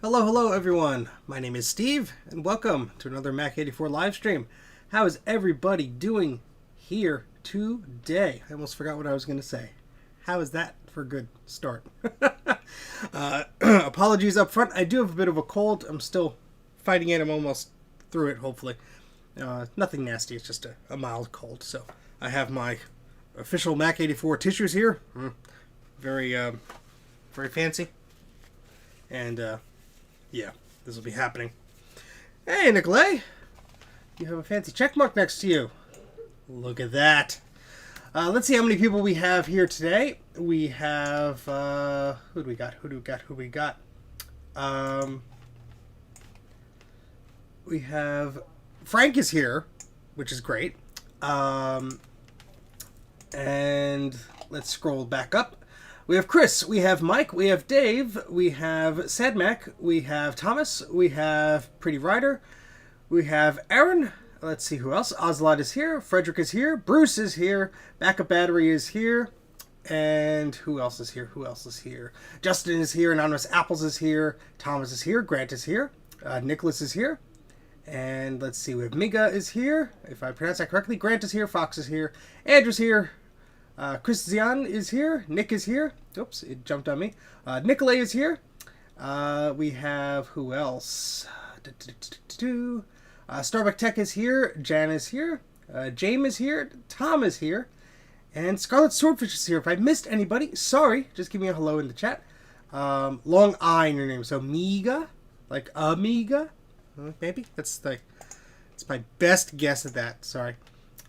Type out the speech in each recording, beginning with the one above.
Hello everyone. My name is Steve, and welcome to another Mac84 live stream. How is everybody doing here today? I almost forgot what I was going to say. How is that for a good start? Apologies up front. I do have a bit of a cold. I'm still fighting it. I'm almost through it, hopefully. Nothing nasty. It's just a mild cold. So I have my official Mac84 tissues here. Very fancy. And yeah, this will be happening. Hey, Nicolay! You have a fancy check mark next to you. Look at that. Let's see how many people we have here today. We have, who do we got? We have, Frank is here, which is great. And let's scroll back up. We have Chris, we have Mike, we have Dave, we have Sad Mac, we have Thomas, we have Pretty Rider, we have Aaron, let's see who else, Ocelot is here, Frederick is here, Bruce is here, Backup Battery is here, and who else is here? Justin is here, Anonymous Apples is here, Thomas is here, Grant is here, Nicholas is here, and let's see, we have Miga is here, if I pronounce that correctly, Grant is here, Fox is here, Andrew's here, Christian is here. Nick is here. Oops, it jumped on me. Nicolay is here. We have, who else? Starbuck Tech is here. Jan is here. James is here. Tom is here. And Scarlet Swordfish is here. If I missed anybody, sorry. Just give me a hello in the chat. Long I in your name. So Miga, like Amiga, maybe? It's my best guess at that. Sorry.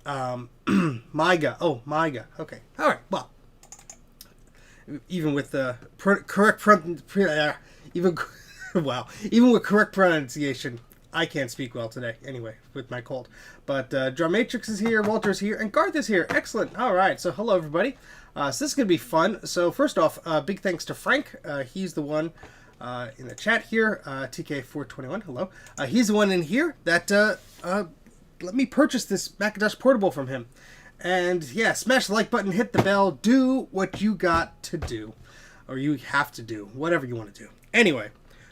Myga. Oh, Myga. Okay. All right. Well, even with the correct even with correct pronunciation, I can't speak well today. Anyway, with my cold. But Drum Matrix is here, Walter is here, and Garth is here. Excellent. All right. So hello everybody. So this is gonna be fun. So first off, big thanks to Frank. He's the one in the chat here. TK421. Hello. He's the one in here that let me purchase this Macintosh Portable from him. And yeah, smash the like button, hit the bell, do what you got to do. Or you have to do, whatever you want to do. Anyway,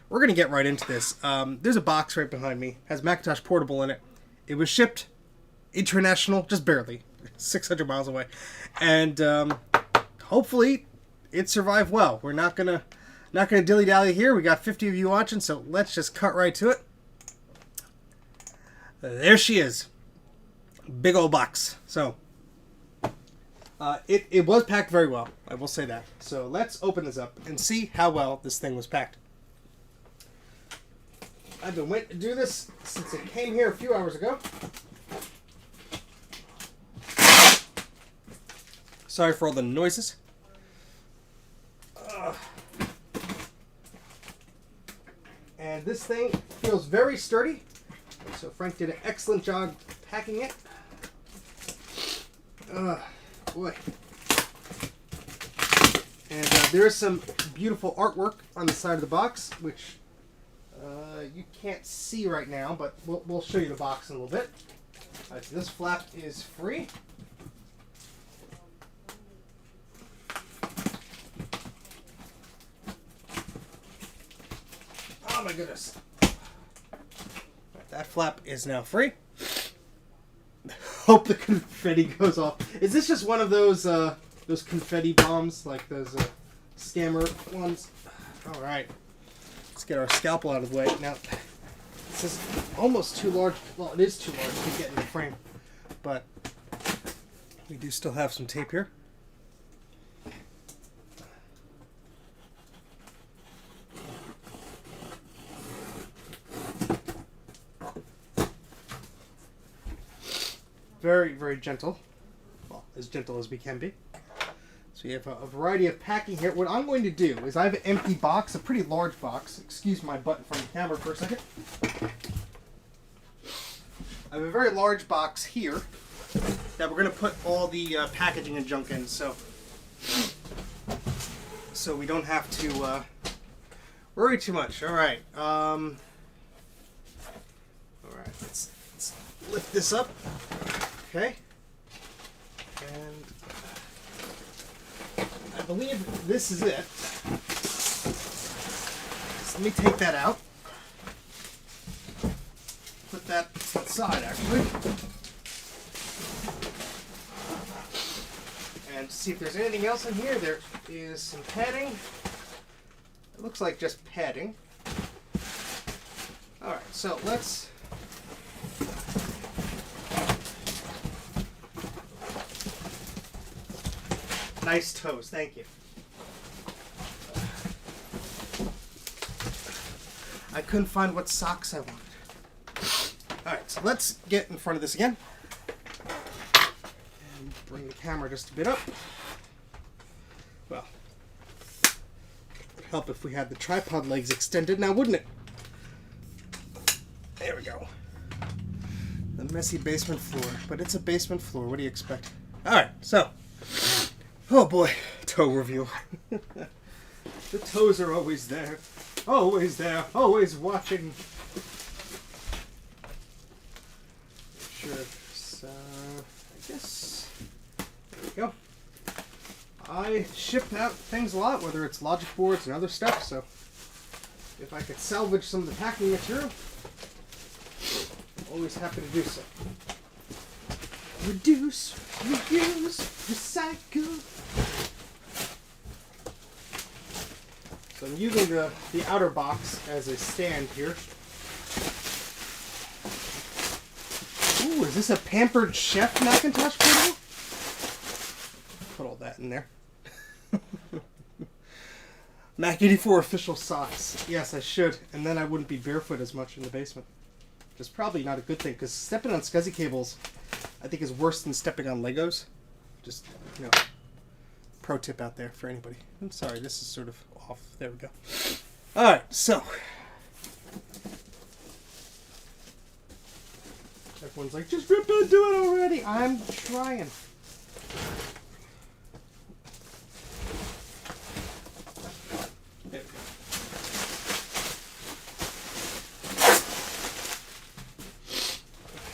we're going to get right into this. There's a box right behind me, has Macintosh Portable in it. It was shipped international, just barely, 600 miles away. And hopefully it survived well. We're not gonna dilly-dally here. We got 50 of you watching, so let's just cut right to it. There she is. Big old box. So, it was packed very well. I will say that. So let's open this up and see how well this thing was packed. I've been waiting to do this since it came here a few hours ago. Sorry for all the noises. And this thing feels very sturdy. So Frank did an excellent job packing it. Boy. And there is some beautiful artwork on the side of the box, which you can't see right now, but we'll show you the box in a little bit. So this flap is free. Oh my goodness. That flap is now free. Hope the confetti goes off. Is this just one of those confetti bombs, like those scammer ones? All right, let's get our scalpel out of the way. Now, this is almost too large. Well, it is too large to get in the frame, but we do still have some tape here. Very, very gentle. Well, as gentle as we can be. So you have a variety of packing here. What I'm going to do is I have an empty box, a pretty large box. Excuse my butt in front of the camera for a second. I have a very large box here that we're going to put all the packaging and junk in. So we don't have to worry too much. All right. All right. Let's lift this up. Okay, and I believe this is it. It's let me take that out. Put that to the side, actually. And see if there's anything else in here. There is some padding. It looks like just padding. Alright, so let's... Nice toes, thank you. I couldn't find what socks I wanted. Alright, so let's get in front of this again. And bring the camera just a bit up. Well, it would help if we had the tripod legs extended now, wouldn't it? There we go. The messy basement floor. But it's a basement floor, what do you expect? Alright, so... Oh boy, toe review. The toes are always there, always watching. Sure, so I guess there we go. I ship out things a lot, whether it's logic boards and other stuff, so if I could salvage some of the packing material, I'm always happy to do so. Reduce, reuse, recycle. So I'm using the outer box as a stand here. Ooh, is this a Pampered Chef Macintosh Portable? Put all that in there. Mac84 official socks. Yes, I should. And then I wouldn't be barefoot as much in the basement. Which is probably not a good thing, because stepping on SCSI cables, I think, is worse than stepping on Legos. Just, you know, pro tip out there for anybody. I'm sorry, this is sort of off. There we go. Alright, so. Everyone's like, just rip it, do it already. I'm trying. There we go.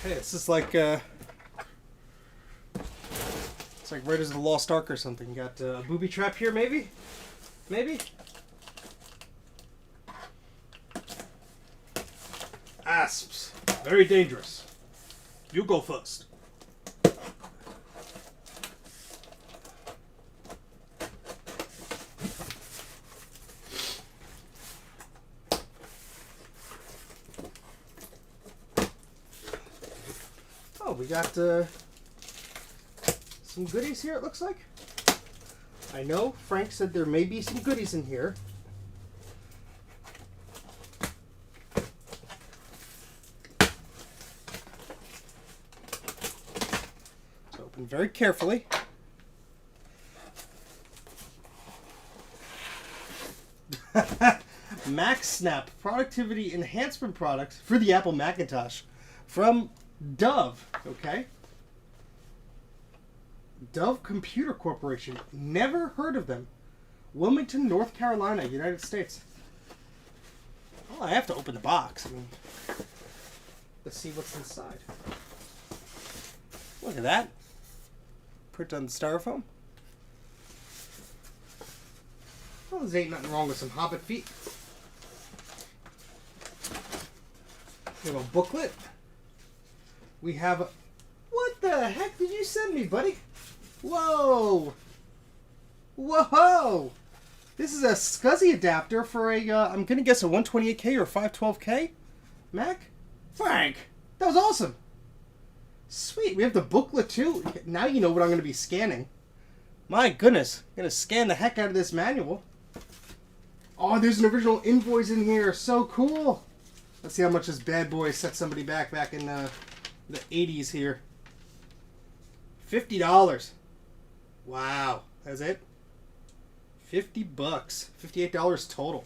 Okay, this is like, it's like Raiders of the Lost Ark or something. You got a booby trap here, maybe? Maybe? Asps. Very dangerous. You go first. Oh, we got some goodies here, it looks like. I know Frank said there may be some goodies in here. So open very carefully. MacSnap productivity enhancement products for the Apple Macintosh from Dove, okay? Dove Computer Corporation. Never heard of them. Wilmington, North Carolina, United States. Well, I have to open the box. I mean, let's see what's inside. Look at that. Print on the styrofoam. Well, there ain't nothing wrong with some Hobbit feet. We have a booklet. We have a... What the heck did you send me, buddy? Whoa! Whoa! This is a SCSI adapter for a, I'm gonna guess a 128K or 512K Mac? Frank! That was awesome! Sweet, we have the booklet too. Now you know what I'm gonna be scanning. My goodness, I'm gonna scan the heck out of this manual. Oh, there's an original invoice in here. So cool! Let's see how much this bad boy set somebody back in the 80s here. $50. Wow. That's it? 50 bucks. $58 total.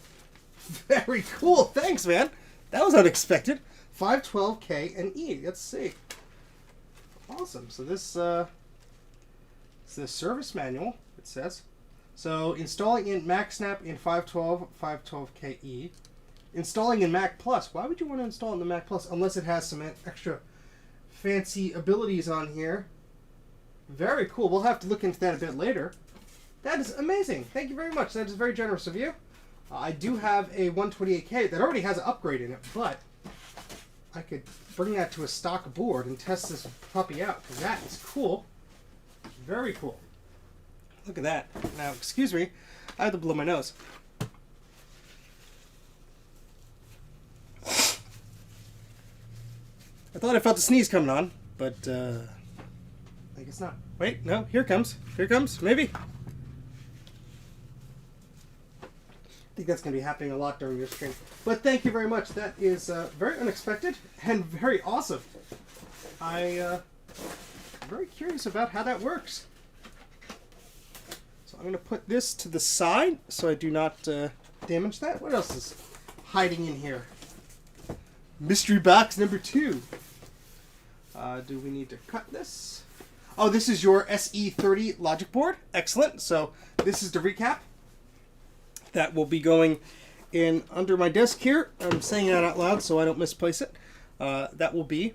Very cool. Thanks, man. That was unexpected. 512K and E. Let's see. Awesome. So this is the service manual, it says. So installing in MacSnap in 512, E. Installing in Mac Plus. Why would you want to install in the Mac Plus unless it has some extra fancy abilities on here? Very cool. We'll have to look into that a bit later. That is amazing. Thank you very much. That is very generous of you. I do have a 128K that already has an upgrade in it, but I could bring that to a stock board and test this puppy out, because that is cool. Very cool. Look at that. Now, excuse me, I have to blow my nose. I thought I felt the sneeze coming on, but I guess not. Wait, no, here it comes. Here it comes, maybe. I think that's going to be happening a lot during your stream. But thank you very much. That is very unexpected and very awesome. I'm very curious about how that works. So I'm going to put this to the side so I do not damage that. What else is hiding in here? Mystery box number 2. Do we need to cut this? Oh, this is your SE30 logic board. Excellent. So this is the recap. That will be going in under my desk here. I'm saying that out loud so I don't misplace it. That will be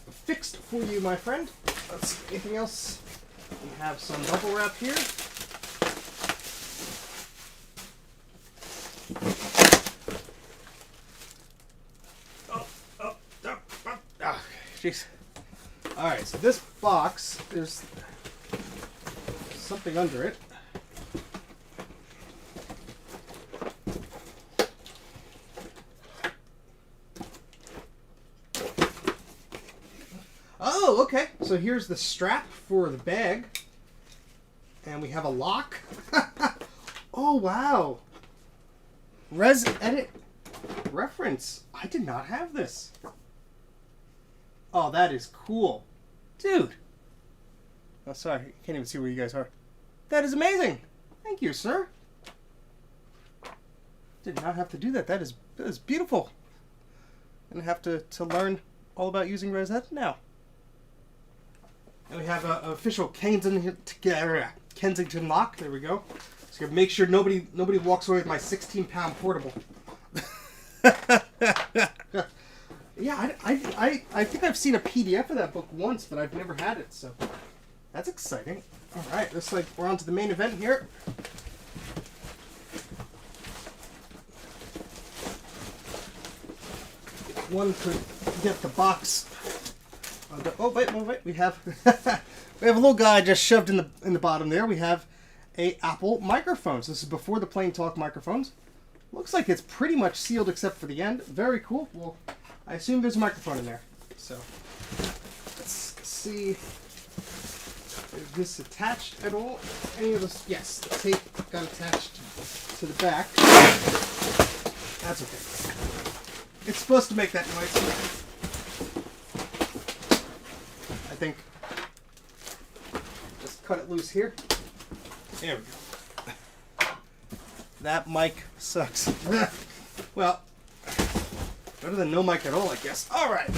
fixed for you, my friend. Let's see, anything else? We have some bubble wrap here. Jeez. All right, so this box, there's something under it. Oh, okay. So here's the strap for the bag. And we have a lock. Oh, wow. Res Edit reference. I did not have this. Oh, that is cool. Dude. Oh, sorry. I can't even see where you guys are. That is amazing. Thank you, sir. Did not have to do that. That is beautiful. And I have to learn all about using Res Edit now. And we have an official Kensington lock. There we go. So you make sure nobody walks away with my 16-pound portable. Yeah, I think I've seen a PDF of that book once, but I've never had it, so that's exciting. All right, looks like we're on to the main event here. If one could get the box. Oh wait, we have we have a little guy just shoved in the bottom there. We have a Apple microphone. So this is before the Plain Talk microphones. Looks like it's pretty much sealed except for the end. Very cool. Well, I assume there's a microphone in there. So let's see. Is this attached at all? Any of this? Yes, the tape got attached to the back. That's okay. It's supposed to make that noise. I think. Just cut it loose here. There we go. That mic sucks. Well, better than no mic at all, I guess. All right.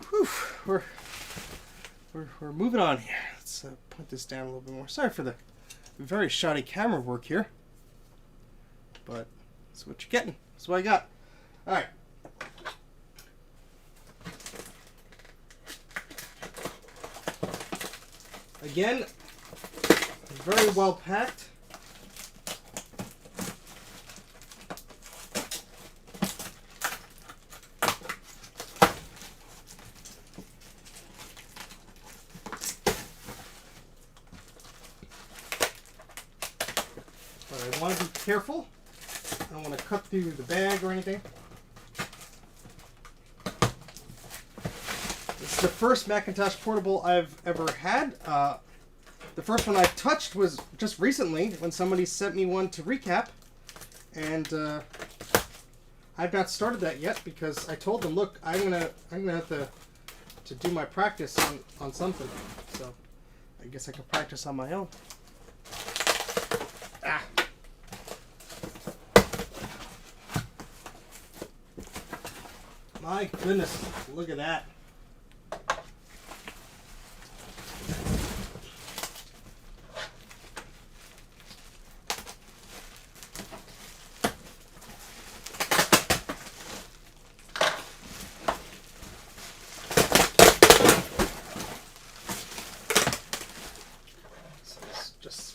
Whew. We're moving on here. Let's put this down a little bit more. Sorry for the very shoddy camera work here, but that's what you're getting. That's what I got. All right. Again, very well packed. But I want to be careful. I don't want to cut through the bag or anything. This is the first Macintosh Portable I've ever had. The first one I touched was just recently when somebody sent me one to recap, and I've not started that yet because I told them, look, I'm gonna have to do my practice on something. So I guess I can practice on my own. Ah. My goodness, look at that.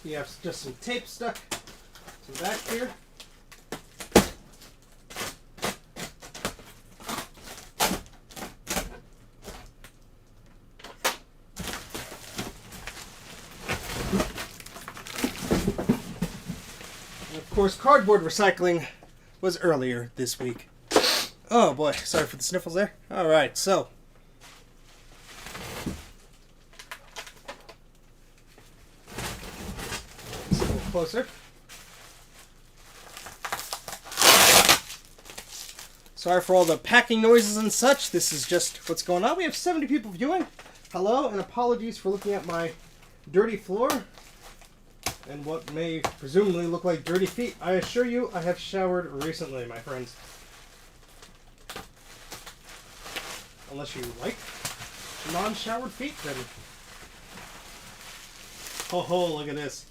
We have just some tape stuck to the back here. And of course, cardboard recycling was earlier this week. Oh boy, sorry for the sniffles there. Alright, so a little closer. Sorry for all the packing noises and such. This is just what's going on. We have 70 people viewing. Hello, and apologies for looking at my dirty floor and what may presumably look like dirty feet. I assure you, I have showered recently, my friends. Unless you like non-showered feet, then... Oh, look at this.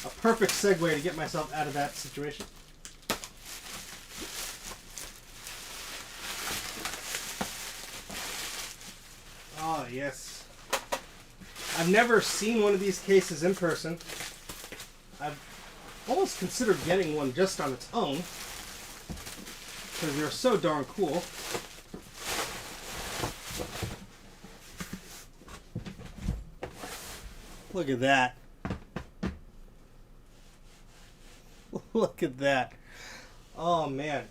A perfect segue to get myself out of that situation. Oh, yes. I've never seen one of these cases in person. I've almost considered getting one just on its own, because they're so darn cool. Look at that. Look at that. Oh, man.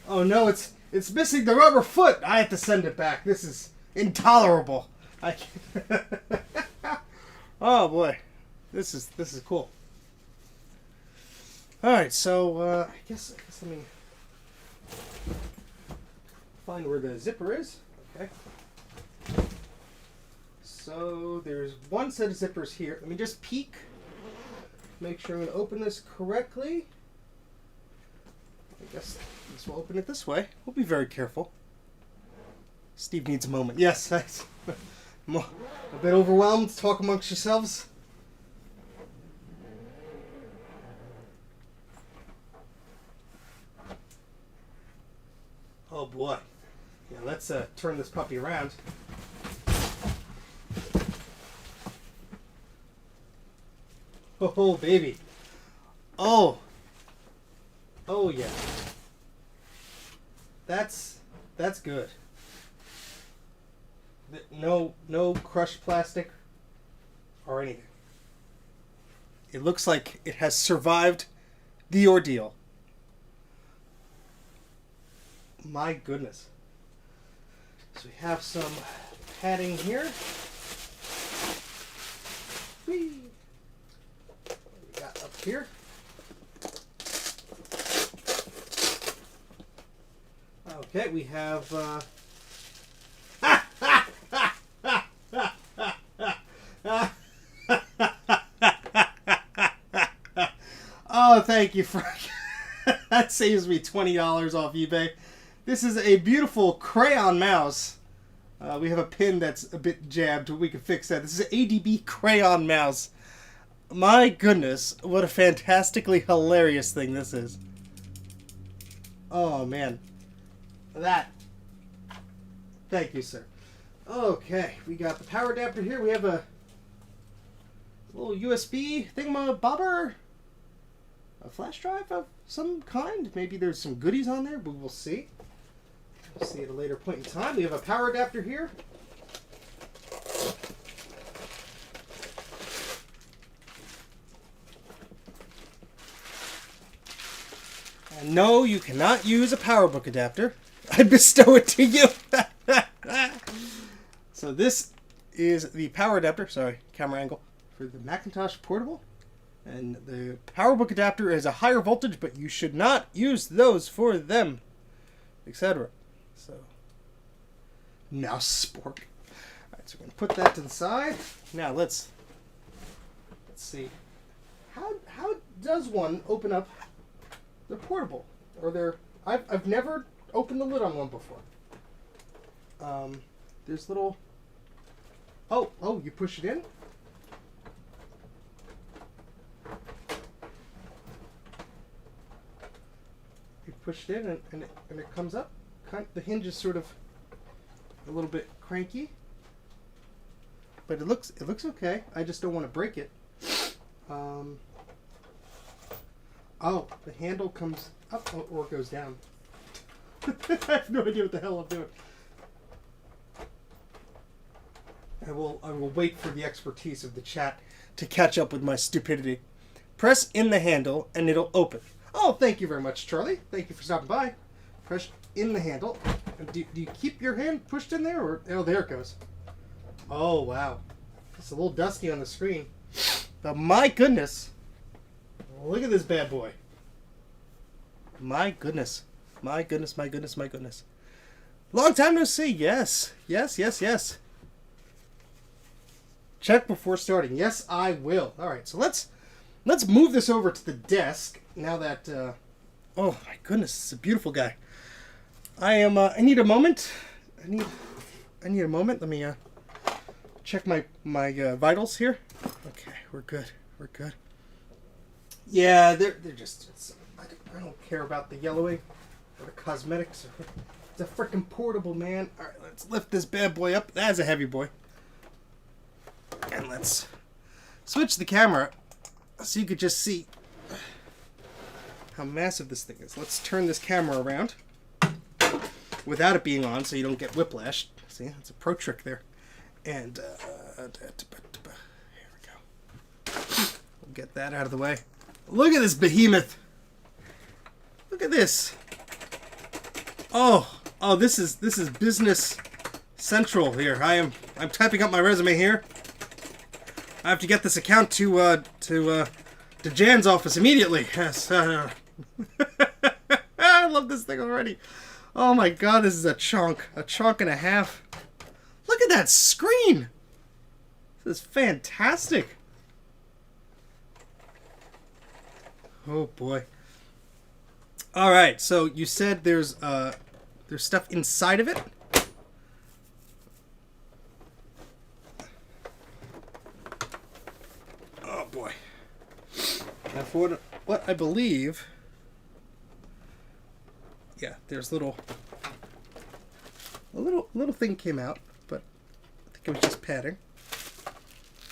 Oh, no, it's missing the rubber foot. I have to send it back. This is intolerable. I can't. Oh, boy. This is cool. All right, so I guess let me find where the zipper is. Okay. So there's one set of zippers here. Let me just peek. Make sure I'm going to open this correctly. I guess this will open it this way. We'll be very careful. Steve needs a moment. Yes, I'm a bit overwhelmed. Talk amongst yourselves. Oh boy. Yeah, let's turn this puppy around. Oh, baby. Oh. Oh, yeah. That's good. No crushed plastic or anything. It looks like it has survived the ordeal. My goodness. So we have some padding here. Whee! Got up here. Okay, we have oh, thank you, Frank. That saves me $20 off eBay. This is a beautiful crayon mouse. We have a pin that's a bit jabbed. We can fix that. This is an ADB crayon mouse. My goodness, what a fantastically hilarious thing this is. Oh, man. That. Thank you, sir. Okay, we got the power adapter here. We have a little USB thingamabobber. A flash drive of some kind. Maybe there's some goodies on there, but we'll see. We'll see at a later point in time. We have a power adapter here. And no, you cannot use a PowerBook adapter. I bestow it to you. So this is the power adapter, sorry, camera angle, for the Macintosh Portable. And the PowerBook adapter is a higher voltage, but you should not use those for them, etc. So, mouse spork. Alright, so we're going to put that to the side. Now let's see. How does one open up the portable? Or their... I've never opened the lid on one before. There's little... Oh, you push it in? You push it in and it comes up. The hinge is sort of a little bit cranky. but it looks okay. I just don't want to break it. Oh, the handle comes up or it goes down. I have no idea what the hell I'm doing. I will wait for the expertise of the chat to catch up with my stupidity. Press in the handle and it'll open. Oh, thank you very much, Charlie. Thank you for stopping by. Press in the handle. Do you keep your hand pushed in there? Or oh, there it goes. Oh, wow. It's a little dusty on the screen. But my goodness. Look at this bad boy. My goodness. My goodness, my goodness, my goodness. Long time no see. Yes. Yes, yes, yes. Check before starting. Yes, I will. All right, so let's move this over to the desk now that... oh, my goodness. It's a beautiful guy. I need a moment. I need a moment. Let me check my vitals here. Okay, we're good. We're good. Yeah, they're just... I don't care about the yellowing or the cosmetics. It's a freaking portable, man. All right, let's lift this bad boy up. That's a heavy boy. And let's switch the camera so you could just see how massive this thing is. Let's turn this camera around without it being on so you don't get whiplash. See, that's a pro trick there. And here we go. We'll get that out of the way. Look at this behemoth. Look at this. Oh, this is business central here. I'm typing up my resume here. I have to get this account to Jan's office immediately. Yes. I love this thing already. Oh my god, this is a chunk and a half. Look at that screen. This is fantastic. Oh boy. All right, so you said there's stuff inside of it. Oh boy. Now for what I believe, yeah, there's a little thing came out, but I think it was just padding.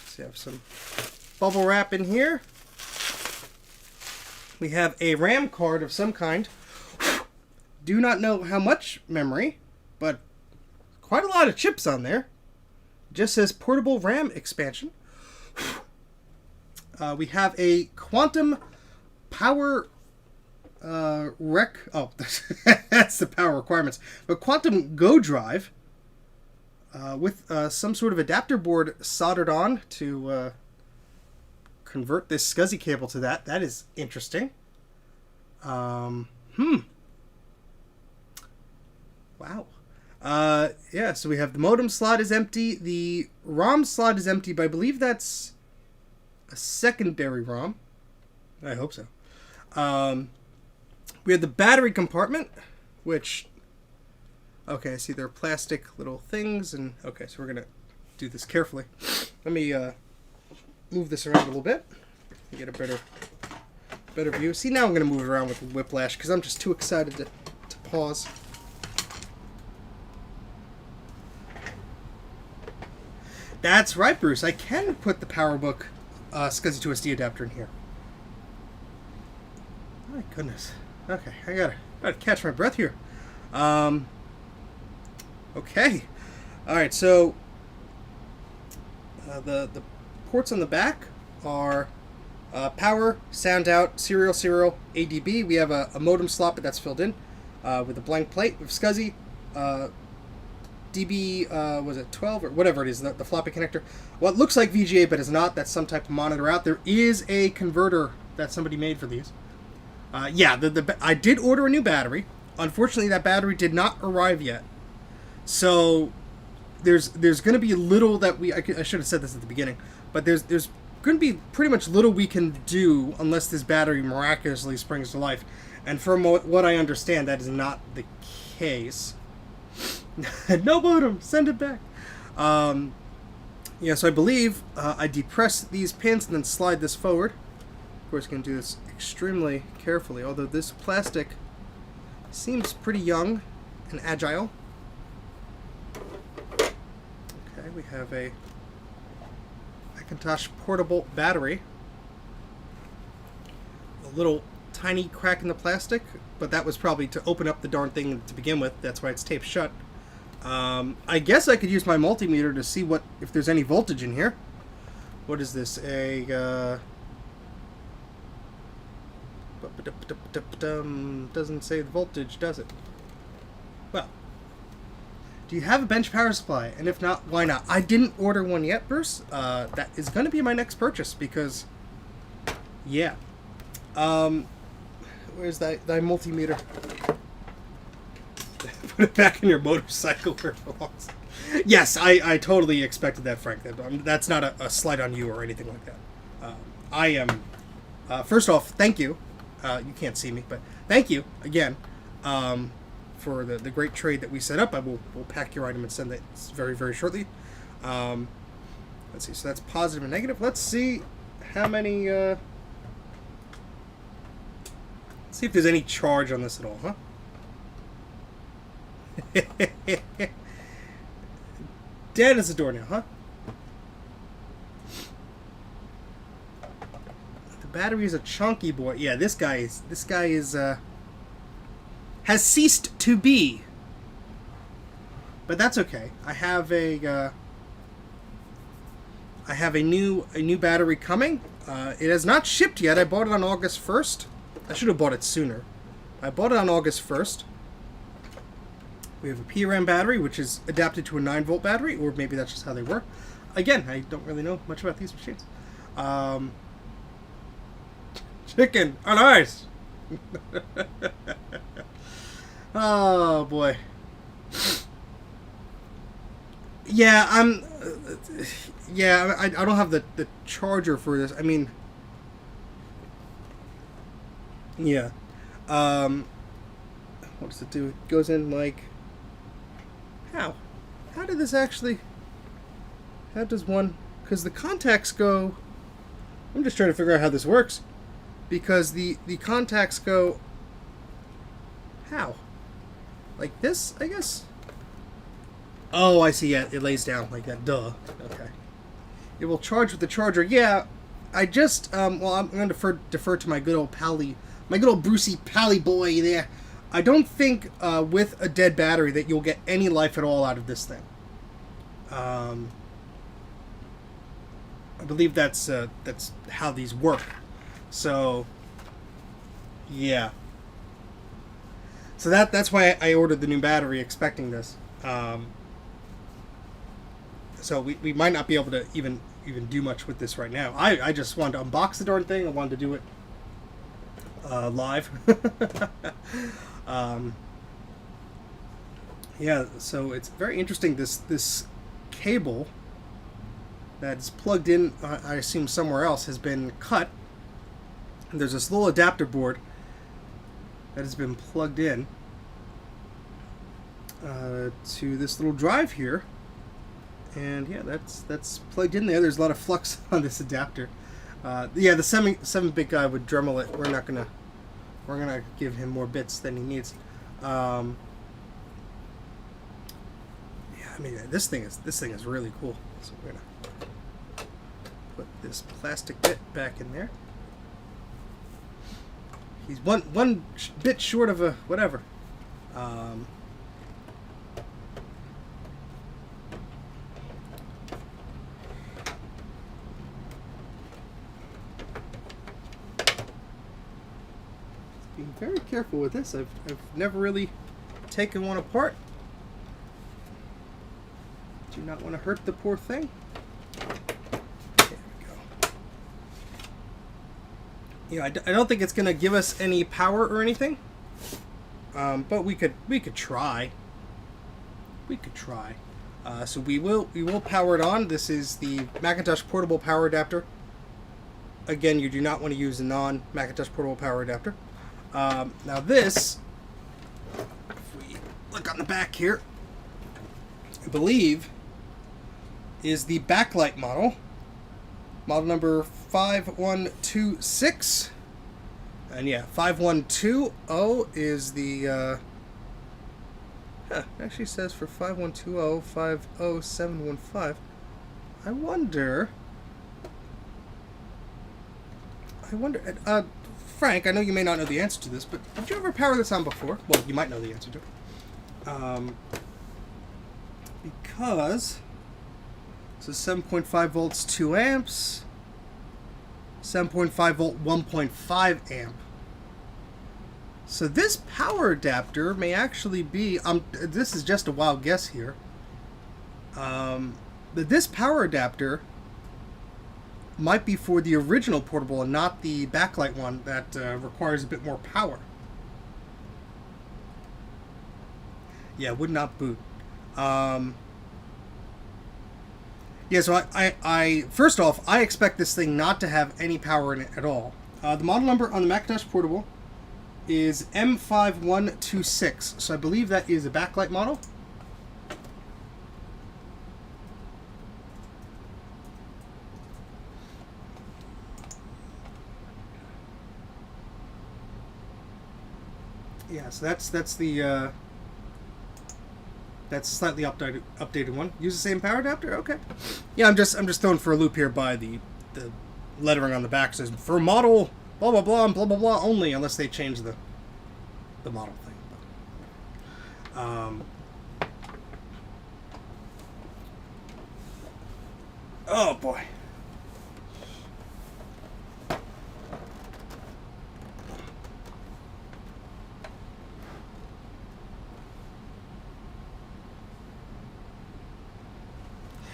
So you have some bubble wrap in here. We have a RAM card of some kind. Do not know how much memory, but quite a lot of chips on there. Just says portable RAM expansion. We have a quantum power rec. Oh, that's the power requirements. But quantum Go drive with some sort of adapter board soldered on to convert this SCSI cable to that. That is interesting. Wow. Yeah, so we have the modem slot is empty. The ROM slot is empty, but I believe that's a secondary ROM. I hope so. We have the battery compartment, which... Okay, I see there are plastic little things, and... Okay, so we're going to do this carefully. Let me move this around a little bit to get a better view. See, now I'm going to move it around with whiplash because I'm just too excited to pause. That's right, Bruce. I can put the PowerBook SCSI to SD adapter in here. My goodness. Okay, I gotta catch my breath here. Okay. Alright, so the ports on the back are power, sound out, serial, ADB. We have a modem slot, but that's filled in with a blank plate. We have SCSI, DB, was it 12 or whatever it is, the floppy connector. What looks like VGA, but is not. That's some type of monitor out. There is a converter that somebody made for these. Yeah, I did order a new battery. Unfortunately, that battery did not arrive yet. So there's going to be little that I should have said this at the beginning, but there's going to be pretty much little we can do unless this battery miraculously springs to life. And from what I understand, that is not the case. No modem, send it back. Yeah, so I believe I depress these pins and then slide this forward. Of course, going to do this extremely carefully, although this plastic seems pretty young and agile. Okay, we have a Macintosh Portable battery. A little tiny crack in the plastic, but that was probably to open up the darn thing to begin with. That's why it's taped shut. I guess I could use my multimeter to see if there's any voltage in here. What is this? Doesn't say the voltage, does it? Well, do you have a bench power supply? And if not, why not? I didn't order one yet, Bruce. That is going to be my next purchase because, yeah. Where's thy multimeter? Put it back in your motorcycle where it belongs. Yes, I totally expected that, Frank. That's not a slight on you or anything like that. I am... first off, thank you. You can't see me, but thank you again for the great trade that we set up. We'll pack your item and send it very, very shortly. Let's see. So that's positive and negative. Let's see how many... let's see if there's any charge on this at all, huh? Dead as a door now, huh? The battery is a chunky boy. Yeah, this guy is has ceased to be. But that's okay. I have a new battery coming. It has not shipped yet. I bought it on August 1st. I should have bought it sooner. I bought it on August 1st. We have a PRAM battery, which is adapted to a 9-volt battery, or maybe that's just how they work. Again, I don't really know much about these machines. Chicken on ice! Oh, boy. Yeah, I don't have the charger for this. I mean... Yeah. What does it do? It goes in like... How? How did this actually... How does one... Because the contacts go... I'm just trying to figure out how this works. Because the contacts go... How? Like this, I guess? Oh, I see. Yeah, it lays down like that. Duh. Okay. It will charge with the charger. Yeah, I just... well, I'm going to defer to my good old pally... My good old Brucey Pally boy there. I don't think with a dead battery that you'll get any life at all out of this thing. I believe that's how these work. So, yeah. So that's why I ordered the new battery, expecting this. So we might not be able to even do much with this right now. I just wanted to unbox the darn thing. I wanted to do it live. Yeah, so it's very interesting. This cable that's plugged in, I assume somewhere else, has been cut. And there's this little adapter board that has been plugged in to this little drive here, and yeah, that's plugged in there. There's a lot of flux on this adapter. Yeah, the 7-bit guy would Dremel it. We're gonna give him more bits than he needs. Yeah, I mean, this thing is really cool. So we're gonna put this plastic bit back in there. He's one bit short of a whatever. Being very careful with this. I've never really taken one apart. Do not want to hurt the poor thing. There we go. You know, I don't think it's going to give us any power or anything. But we could try. We could try. So we will power it on. This is the Macintosh Portable Power Adapter. Again, you do not want to use a non-Macintosh Portable Power Adapter. Now this, if we look on the back here, I believe is the backlight model number 5126, and yeah, 5120 is the it actually says for 5120 50715. I wonder I wonder, Frank, I know you may not know the answer to this, but did you ever power this on before? Well, you might know the answer to it. Because, so 7.5 volts, 2 amps, 7.5 volt, 1.5 amp. So this power adapter may actually be, this is just a wild guess here, that this power adapter might be for the original portable and not the backlight one that requires a bit more power. Yeah, would not boot. Yeah, so I first off, I expect this thing not to have any power in it at all. The model number on the Macintosh Portable is M5126, so I believe that is a backlight model. Yeah, so that's the that's slightly updated one. Use the same power adapter? Okay. Yeah, I'm just thrown for a loop here by the lettering on the back. It says for model blah blah blah and blah blah blah only, unless they change the model thing. Oh boy.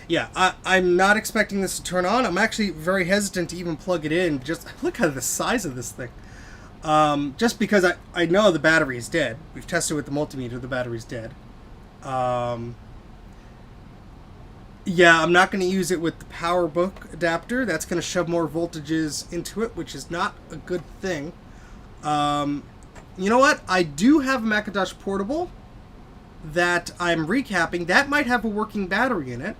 Yeah, I'm not expecting this to turn on. I'm actually very hesitant to even plug it in. Just look at the size of this thing. Just because I know the battery is dead. We've tested with the multimeter. The battery's dead. Yeah, I'm not going to use it with the PowerBook adapter. That's going to shove more voltages into it, which is not a good thing. You know what? I do have a Macintosh Portable that I'm recapping. That might have a working battery in it.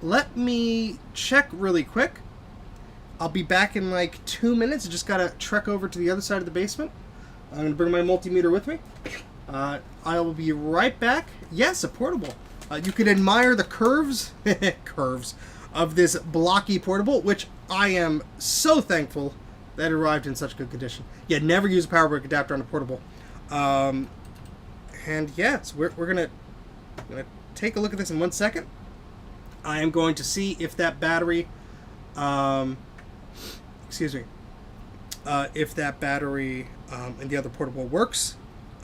Let me check really quick. I'll be back in like 2 minutes. I just gotta trek over to the other side of the basement. I'm gonna bring my multimeter with me. I will be right back. Yes, a portable. You can admire the curves of this blocky portable, which I am so thankful that it arrived in such good condition. Yeah, never use a PowerBook adapter on a portable. And yeah, so we're gonna take a look at this in 1 second. I am going to see if that battery, if that battery in the other portable works,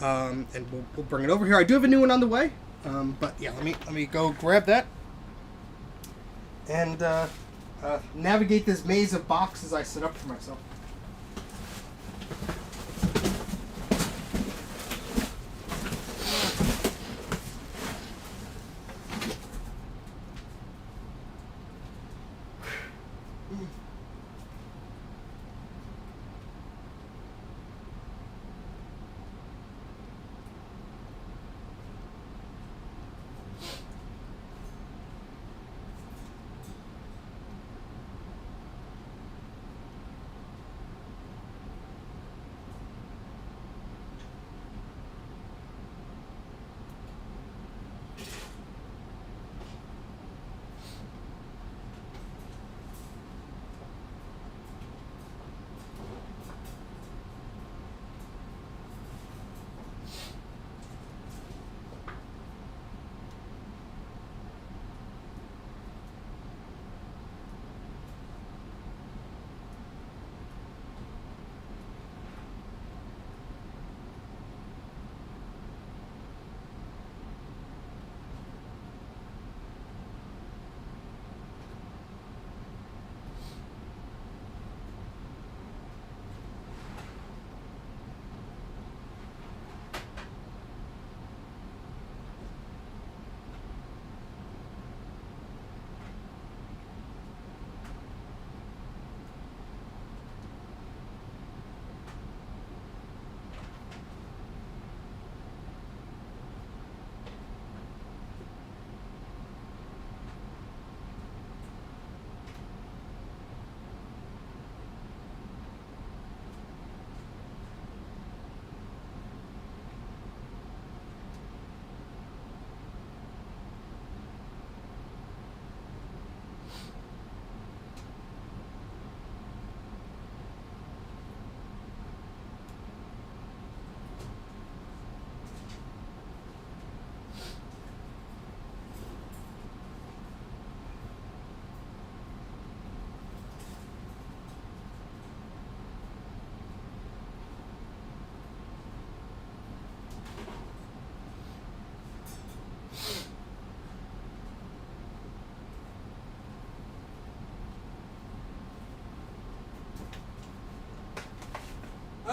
and we'll bring it over here. I do have a new one on the way, but yeah, let me go grab that and navigate this maze of boxes I set up for myself.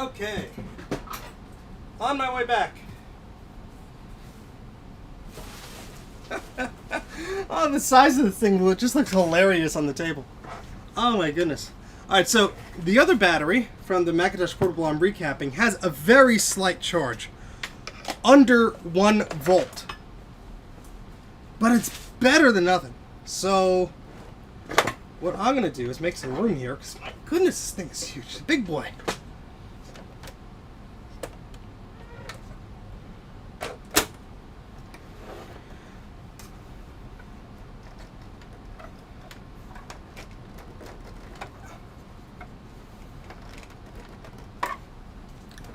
Okay. On my way back. Oh, the size of the thing just looks hilarious on the table. Oh my goodness. Alright, so the other battery from the Macintosh Portable I'm recapping has a very slight charge. Under 1 volt. But it's better than nothing. So, what I'm going to do is make some room here, because my goodness, this thing is huge. It's a big boy.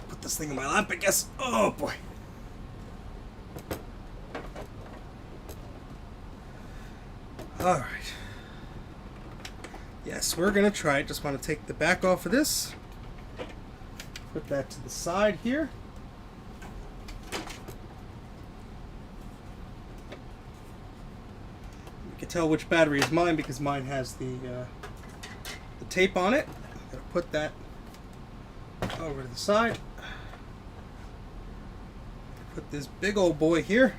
Put this thing in my lap, I guess. Oh boy. Alright. Yes, we're going to try it. Just want to take the back off of this. Put that to the side here. You can tell which battery is mine because mine has the tape on it. I'm going to put that over to the side. Put this big old boy here.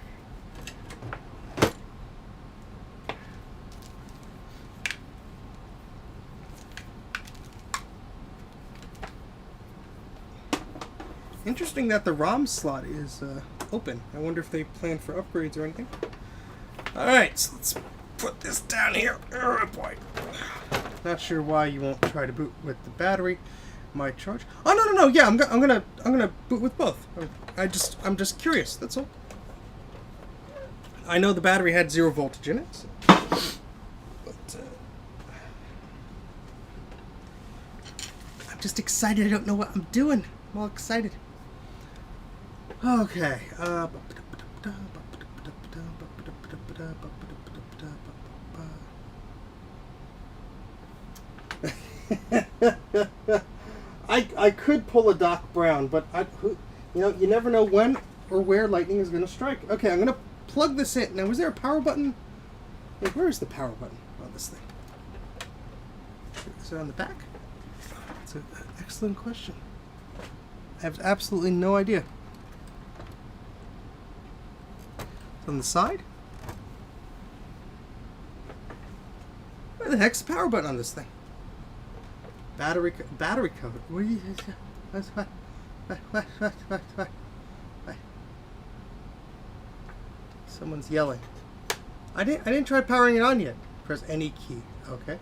Interesting that the ROM slot is open. I wonder if they plan for upgrades or anything. Alright, so let's put this down here. Oh boy. Not sure why you won't try to boot with the battery. My charge. Oh no. Yeah, I'm gonna boot with both. I'm just curious. That's all. I know the battery had 0 voltage in it. So. But I'm just excited. I don't know what I'm doing. I'm all excited. Okay. I could pull a Doc Brown, but you never know when or where lightning is going to strike. Okay, I'm going to plug this in. Now, was there a power button? Wait, where is the power button on this thing? Is it on the back? That's an excellent question. I have absolutely no idea. It's on the side? Where the heck's the power button on this thing? Battery cover. What are you? What? Someone's yelling. I didn't try powering it on yet. Press any key. Okay.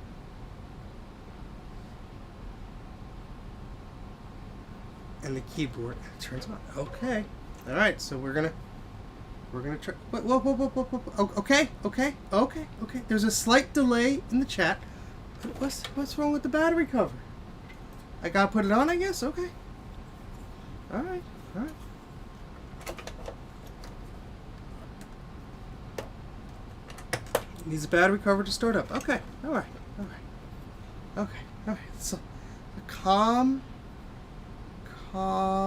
And the keyboard turns on. Okay. All right. So we're gonna try. Whoa. Okay. There's a slight delay in the chat. What's wrong with the battery cover? I gotta put it on, I guess. Okay. All right. Needs a battery cover to start up. Okay. All right. So, calm. Okay.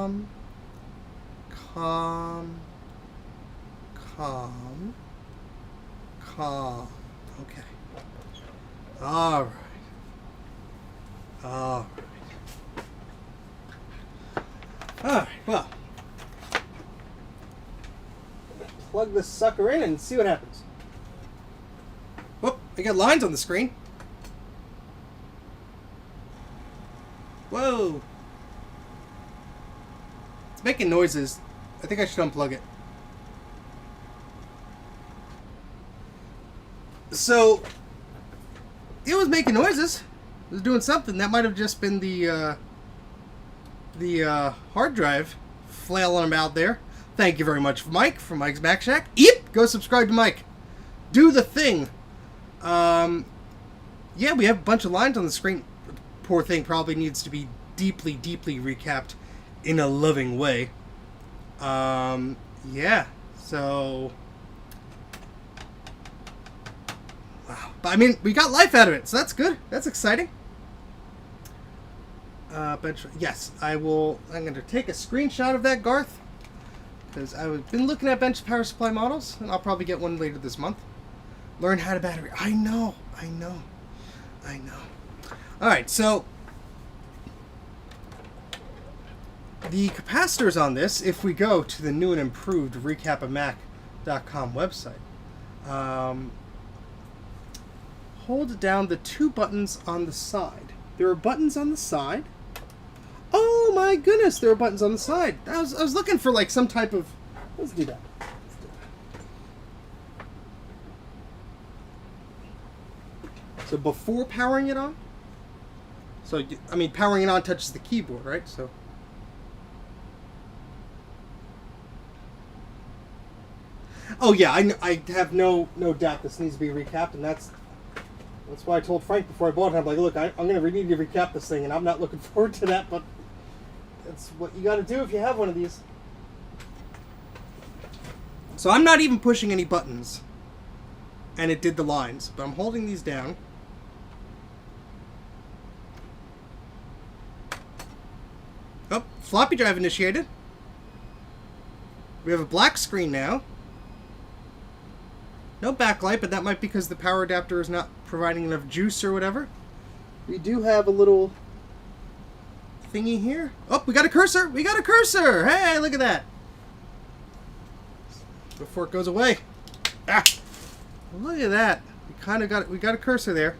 All right. Well, plug this sucker in and see what happens. Whoop! I got lines on the screen. Whoa! It's making noises. I think I should unplug it. So, it was making noises. It was doing something. That might have just been the hard drive flailing about there. Thank you very much, Mike, from Mike's Mac Shack. Yep! Go subscribe to Mike. Do the thing. Yeah, we have a bunch of lines on the screen. Poor thing probably needs to be deeply recapped in a loving way. Yeah, so... Wow. But, I mean, we got life out of it, so that's good. That's exciting. Yes, I'm going to take a screenshot of that, Garth. Because I've been looking at bench power supply models, and I'll probably get one later this month. Learn how to battery. I know. Alright, so... the capacitors on this, if we go to the new and improved recapofmac.com website, hold down the two buttons on the side. There are buttons on the side. Oh my goodness, there are buttons on the side. I was looking for like some type of... Let's do that. So before powering it on, so I mean powering it on touches the keyboard, right? So oh yeah, I have no doubt this needs to be recapped, and that's why I told Frank before I bought it. I'm like, look, I'm gonna need to recap this thing, and I'm not looking forward to that, but that's what you got to do if you have one of these. So I'm not even pushing any buttons, and it did the lines, but I'm holding these down. Oh, floppy drive initiated. We have a black screen now. No backlight, but that might be because the power adapter is not providing enough juice or whatever. We do have a little thingy here. Oh, we got a cursor! We got a cursor! Hey, look at that! Before it goes away. Ah! Look at that. We got a cursor there.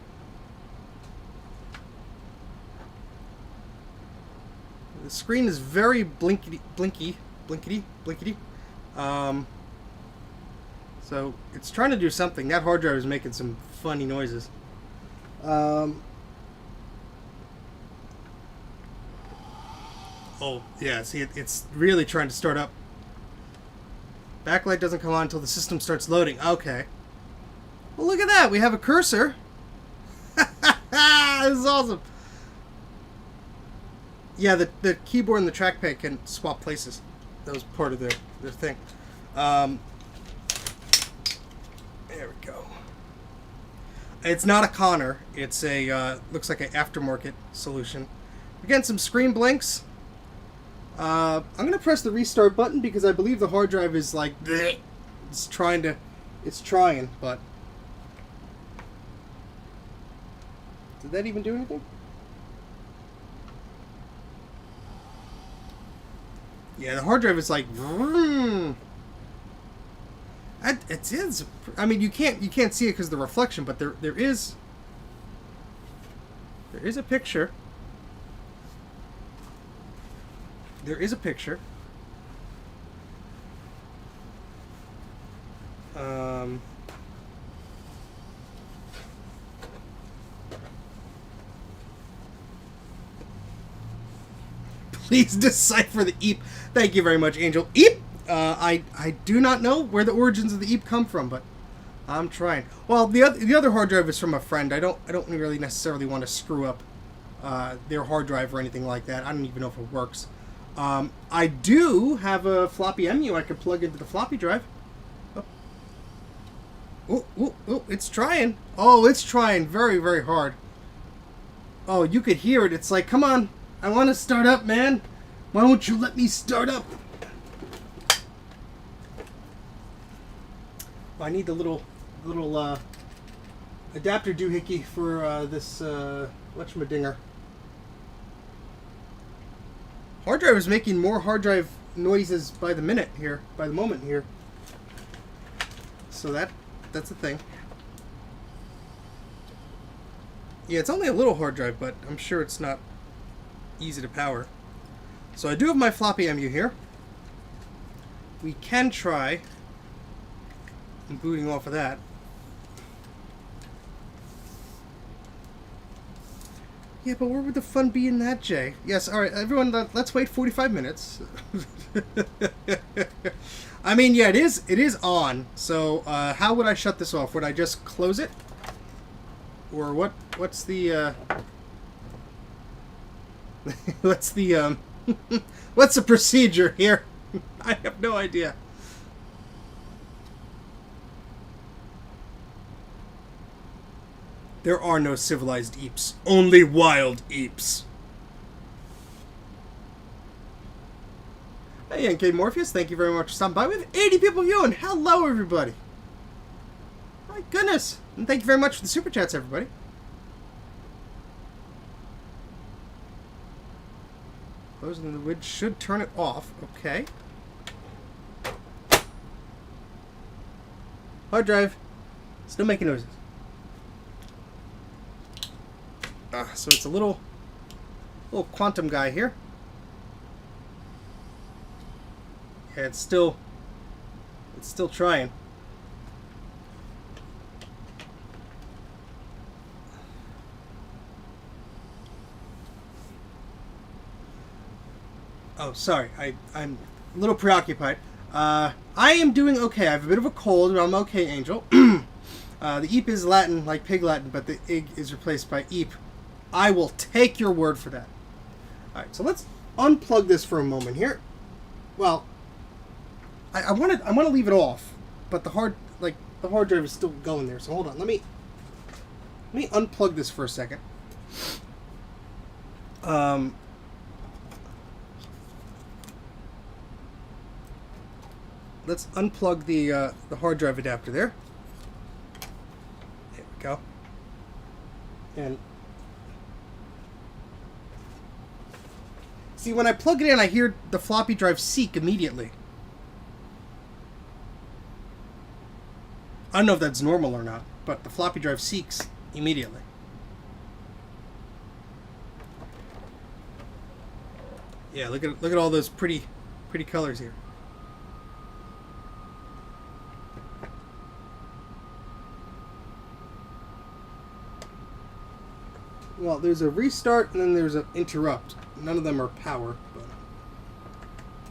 The screen is very blinkety. So it's trying to do something. That hard drive is making some funny noises. Oh yeah, see, it's really trying to start up. Backlight doesn't come on until the system starts loading. Okay. Well, look at that. We have a cursor. This is awesome. Yeah, the keyboard and the trackpad can swap places. That was part of their thing. There we go. It's not a Connor. It's a looks like an aftermarket solution. Again, some screen blinks. I'm gonna press the restart button because I believe the hard drive is like it's trying, but did that even do anything? Yeah, the hard drive is like it is. I mean, you can't see it because of the reflection, but there is a picture. There is a picture. Please decipher the EEP. Thank you very much, Angel. EEP! I do not know where the origins of the EEP come from, but I'm trying. Well, the other hard drive is from a friend. I don't really necessarily want to screw up their hard drive or anything like that. I don't even know if it works. I do have a floppy EMU I could plug into the floppy drive. Oh, it's trying. Oh, it's trying very, very hard. Oh, you could hear it. It's like, come on. I want to start up, man. Why won't you let me start up? I need the little adapter doohickey for this whatchamadinger. Hard drive is making more hard drive noises by the moment here. So that's a thing. Yeah, it's only a little hard drive, but I'm sure it's not easy to power. So I do have my floppy EMU here. We can try booting off of that. Yeah, but where would the fun be in that, Jay? Yes, alright, everyone, let's wait 45 minutes. I mean, yeah, it is on. So, how would I shut this off? Would I just close it? Or what's the, what's the, what's the procedure here? I have no idea. There are no civilized EEPs, only wild EEPs. Hey, NK Morpheus, thank you very much for stopping by. We have 80 people viewing. Hello, everybody. My goodness. And thank you very much for the super chats, everybody. Closing the lid should turn it off. Okay. Hard drive. Still making noises. So it's a little quantum guy here. Yeah, it's still trying. Oh, sorry. I'm a little preoccupied. I am doing okay. I have a bit of a cold, but I'm okay, Angel. The eep is Latin, like pig Latin, but the ig is replaced by eep. I will take your word for that. Alright, so let's unplug this for a moment here. Well, I want to leave it off, but the hard drive is still going there. So hold on, let me unplug this for a second. Let's unplug the hard drive adapter there. There we go. And see, when I plug it in, I hear the floppy drive seek immediately. I don't know if that's normal or not, but the floppy drive seeks immediately. Yeah, look at all those pretty colors here. Well, there's a restart and then there's an interrupt. None of them are power, but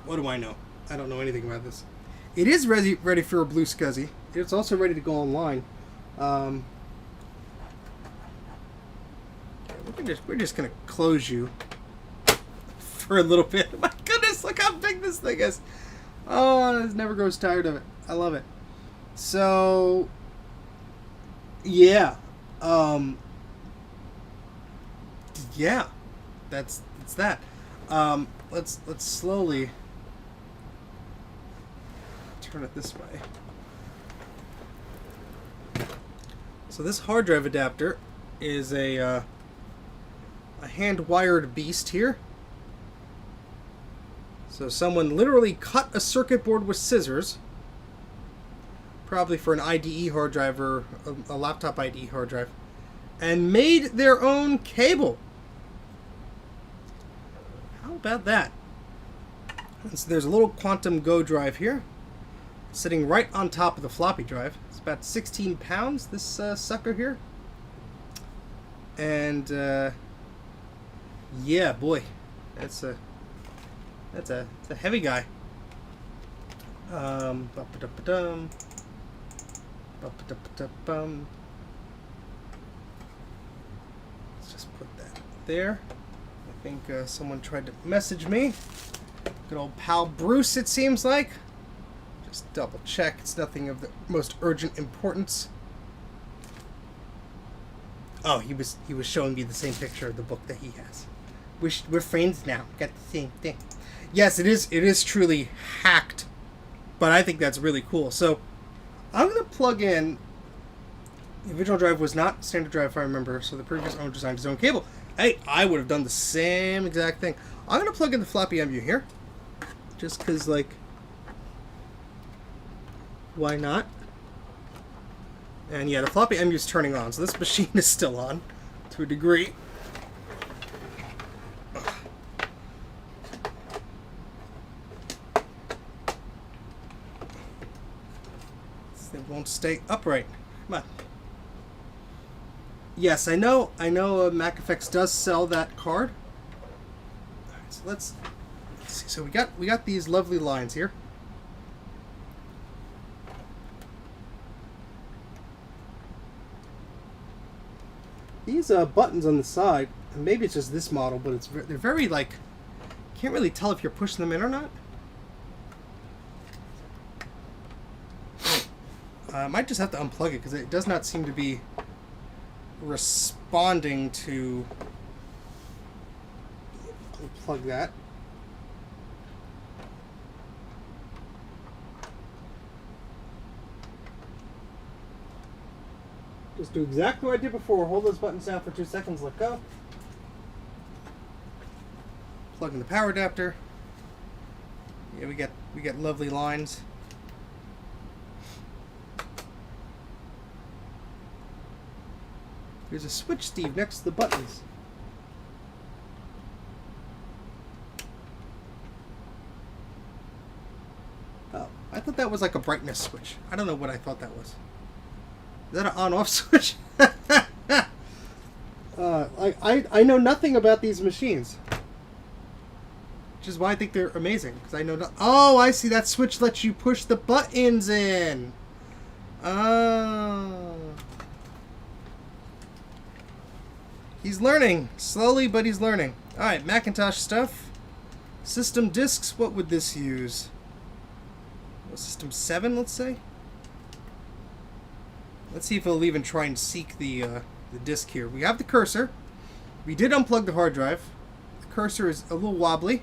what do I know? I don't know anything about this. It is ready for a blue SCSI. It's also ready to go online. We're just gonna close you for a little bit. My goodness, look how big this thing is. Oh, it never grows tired of it. I love it. So, yeah. Yeah, that's that. Let's slowly turn it this way. So this hard drive adapter is a hand-wired beast here. So someone literally cut a circuit board with scissors, probably for an IDE hard drive or a laptop IDE hard drive, and made their own cable. How about that? And so there's a little Quantum Go drive here, sitting right on top of the floppy drive. It's about 16 pounds, this sucker here. And yeah, boy, it's a heavy guy. Ba-ba-da-ba-dum. Ba-ba-da-ba-da-bum. Let's just put that there. I think someone tried to message me. Good old pal Bruce, it seems like. Just double check. It's nothing of the most urgent importance. Oh, he was showing me the same picture of the book that he has. We're friends now. Got the same thing. Yes, it is truly hacked, but I think that's really cool. So I'm gonna plug in. The original drive was not standard drive, if I remember. So the previous owner designed his own cable. Hey, I would have done the same exact thing. I'm gonna plug in the floppy MU here, just because, like, why not? And yeah, the floppy MU is turning on, so this machine is still on to a degree. It won't stay upright. Come on. Yes, I know. Mac84 does sell that card. All right, so let's see. So we got these lovely lines here. These buttons on the side, and maybe it's just this model, but they're very, like, can't really tell if you're pushing them in or not. I might just have to unplug it because it does not seem to be responding to. Unplug that. Just do exactly what I did before. Hold those buttons down for 2 seconds, let go. Plug in the power adapter. Yeah, we got lovely lines. There's a switch, Steve, next to the buttons. Oh, I thought that was like a brightness switch. I don't know what I thought that was. Is that an on-off switch? I know nothing about these machines. Which is why I think they're amazing. Because I know no. Oh, I see. That switch lets you push the buttons in. Oh. He's learning. Slowly, but he's learning. Alright, Macintosh stuff. System disks, what would this use? Well, System 7, let's say? Let's see if it'll even try and seek the disk here. We have the cursor. We did unplug the hard drive. The cursor is a little wobbly.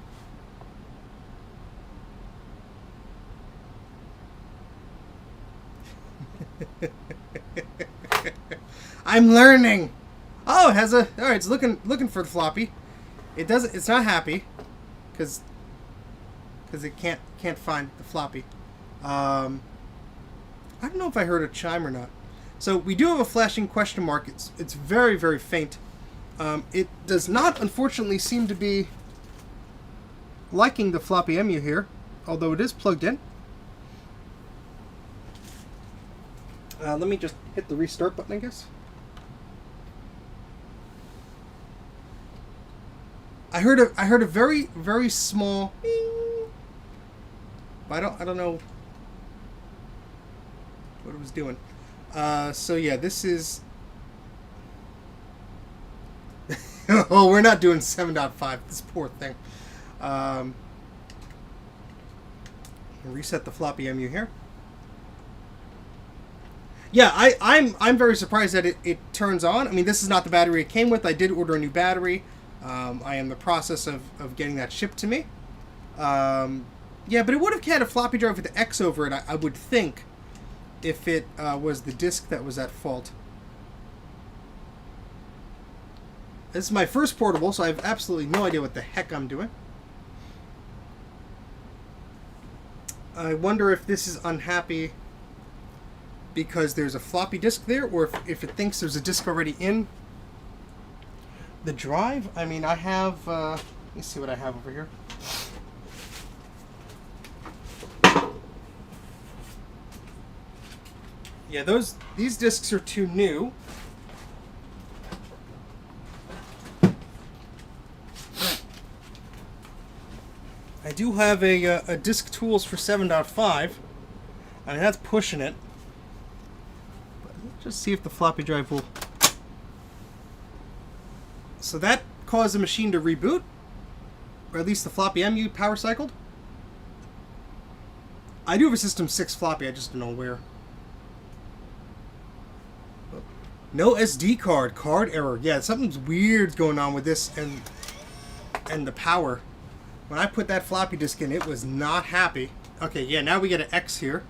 I'm learning! Oh, it has a... Alright, it's looking for the floppy. It doesn't... It's not happy. Because it can't find the floppy. I don't know if I heard a chime or not. So, we do have a flashing question mark. It's very, very faint. It does not, unfortunately, seem to be liking the floppy MU here. Although it is plugged in. Let me just hit the restart button, I guess. I heard a very, very small bing, but I don't know what it was doing. So yeah, this is oh, we're not doing 7.5. This poor thing. Reset the floppy MU here. Yeah, I'm very surprised that it turns on. I mean, this is not the battery it came with. I did order a new battery. I am in the process of getting that shipped to me. Yeah, but it would have had a floppy drive with the X over it, I would think, if it was the disk that was at fault. This is my first portable, so I have absolutely no idea what the heck I'm doing. I wonder if this is unhappy because there's a floppy disk there, or if it thinks there's a disk already in the drive. I mean, I have, let me see what I have over here. Yeah, these disks are too new. I do have a disk tools for 7.5. I mean, that's pushing it. But let's just see if the floppy drive will. So that caused the machine to reboot, or at least the floppy MU power cycled. I do have a System 6 floppy, I just don't know where. No SD card, card error. Yeah, something's weird going on with this and the power. When I put that floppy disk in, it was not happy. Okay, yeah, now we get an X here.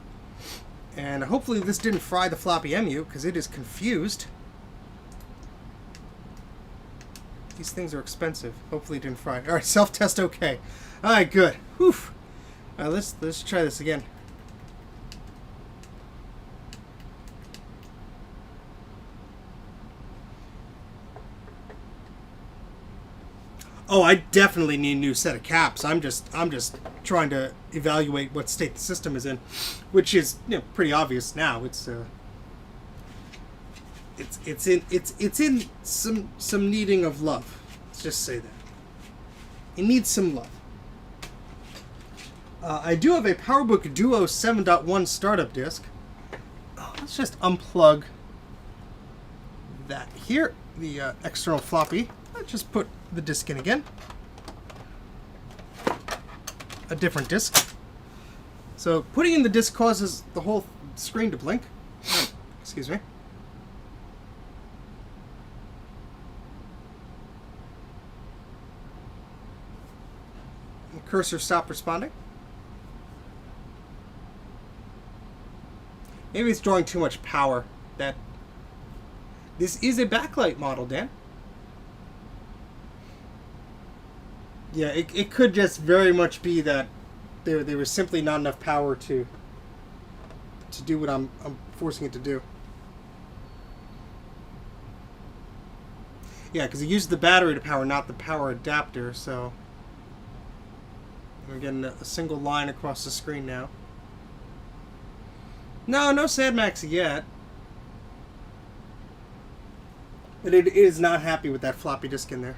And hopefully this didn't fry the floppy MU, because it is confused. These things are expensive. Hopefully it didn't fry. Alright, self-test okay. Alright, good. Whew. Alright, let's try this again. Oh, I definitely need a new set of caps. I'm just trying to evaluate what state the system is in, which is, you know, pretty obvious now. It's in some needing of love. Let's just say that it needs some love. I do have a PowerBook Duo 7.1 startup disk. Let's just unplug that here, the external floppy. Let's just put the disk in again. A different disk. So putting in the disk causes the whole screen to blink. Excuse me. The cursor stopped responding. Maybe it's drawing too much power. This is a backlight model, Dan. Yeah, it could just very much be that there was simply not enough power to do what I'm forcing it to do. Yeah, because it uses the battery to power, not the power adapter, so we're getting a single line across the screen now. No Sad Max yet. But it is not happy with that floppy disk in there.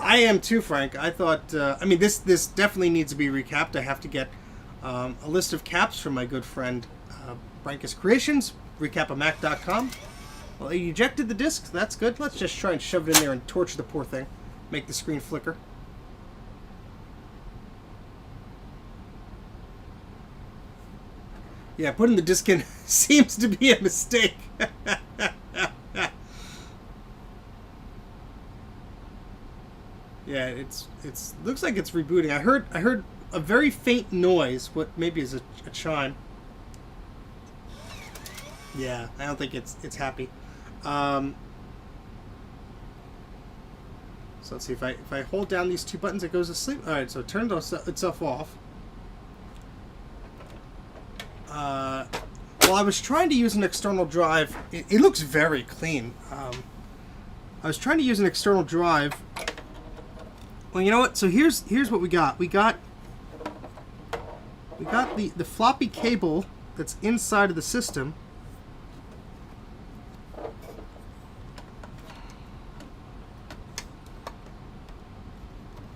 I am too, Frank. I thought, I mean, this definitely needs to be recapped. I have to get a list of caps from my good friend Brankus Creations, recapamac.com. Well, he ejected the disc. That's good. Let's just try and shove it in there and torture the poor thing. Make the screen flicker. Yeah, putting the disc in seems to be a mistake. Yeah, it's looks like it's rebooting. I heard a very faint noise. What maybe is a chime. Yeah, I don't think it's happy. So let's see if I hold down these two buttons, it goes to sleep. All right, so it turned itself off. Well, I was trying to use an external drive. It looks very clean. I was trying to use an external drive. Well, you know what? So here's what we got. We got the floppy cable that's inside of the system.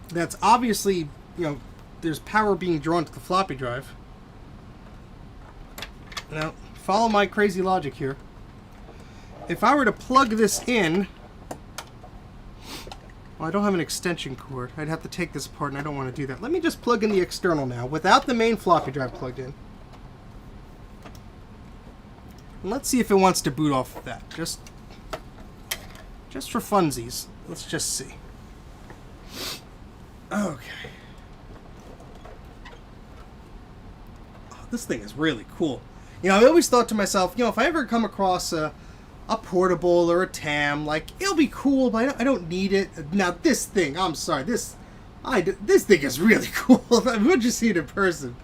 That's obviously, there's power being drawn to the floppy drive. Now, follow my crazy logic here. If I were to plug this in, well, I don't have an extension cord. I'd have to take this apart, and I don't want to do that. Let me just plug in the external now, without the main floppy drive plugged in. And let's see if it wants to boot off of that. Just for funsies. Let's just see. Okay. Oh, this thing is really cool. I always thought to myself, if I ever come across a portable or a TAM, like, it'll be cool, but I don't need it. Now, this thing, I'm sorry, this thing is really cool. Once you see it in person,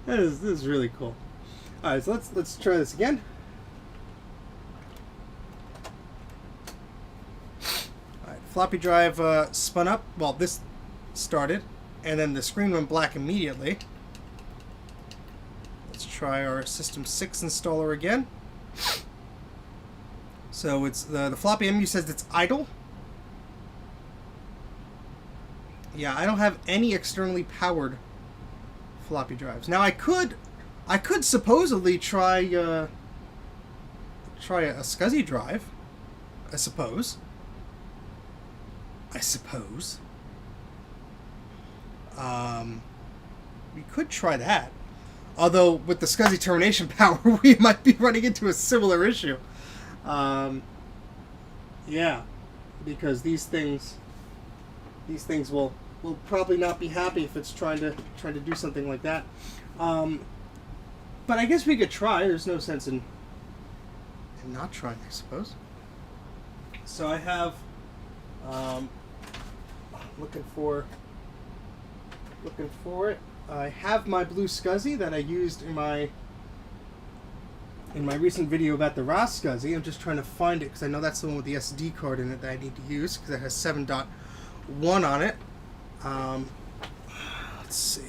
this is really cool. All right, so let's try this again. All right, floppy drive spun up. Well, this started, and then the screen went black immediately. Let's try our System 6 installer again. So it's the floppy MU says it's idle. Yeah, I don't have any externally powered floppy drives. Now I could supposedly try a SCSI drive. I suppose. We could try that. Although with the SCSI termination power, we might be running into a similar issue. Yeah, because these things will probably not be happy if it's trying to do something like that. But I guess we could try. There's no sense in not trying, I suppose. So I have looking for it. I have my blue SCSI that I used in my recent video about the RAS SCSI. I'm just trying to find it because I know that's the one with the SD card in it that I need to use because it has 7.1 on it. Let's see.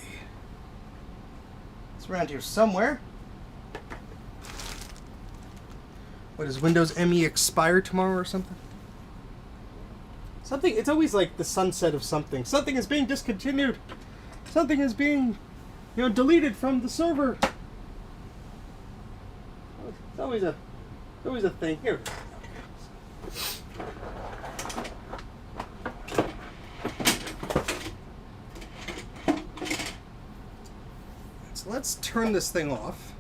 It's around here somewhere. What, does Windows ME expire tomorrow or something? It's always like the sunset of something. Something is being discontinued. Something is being, deleted from the server. It's always a thing. Here. So let's turn this thing off.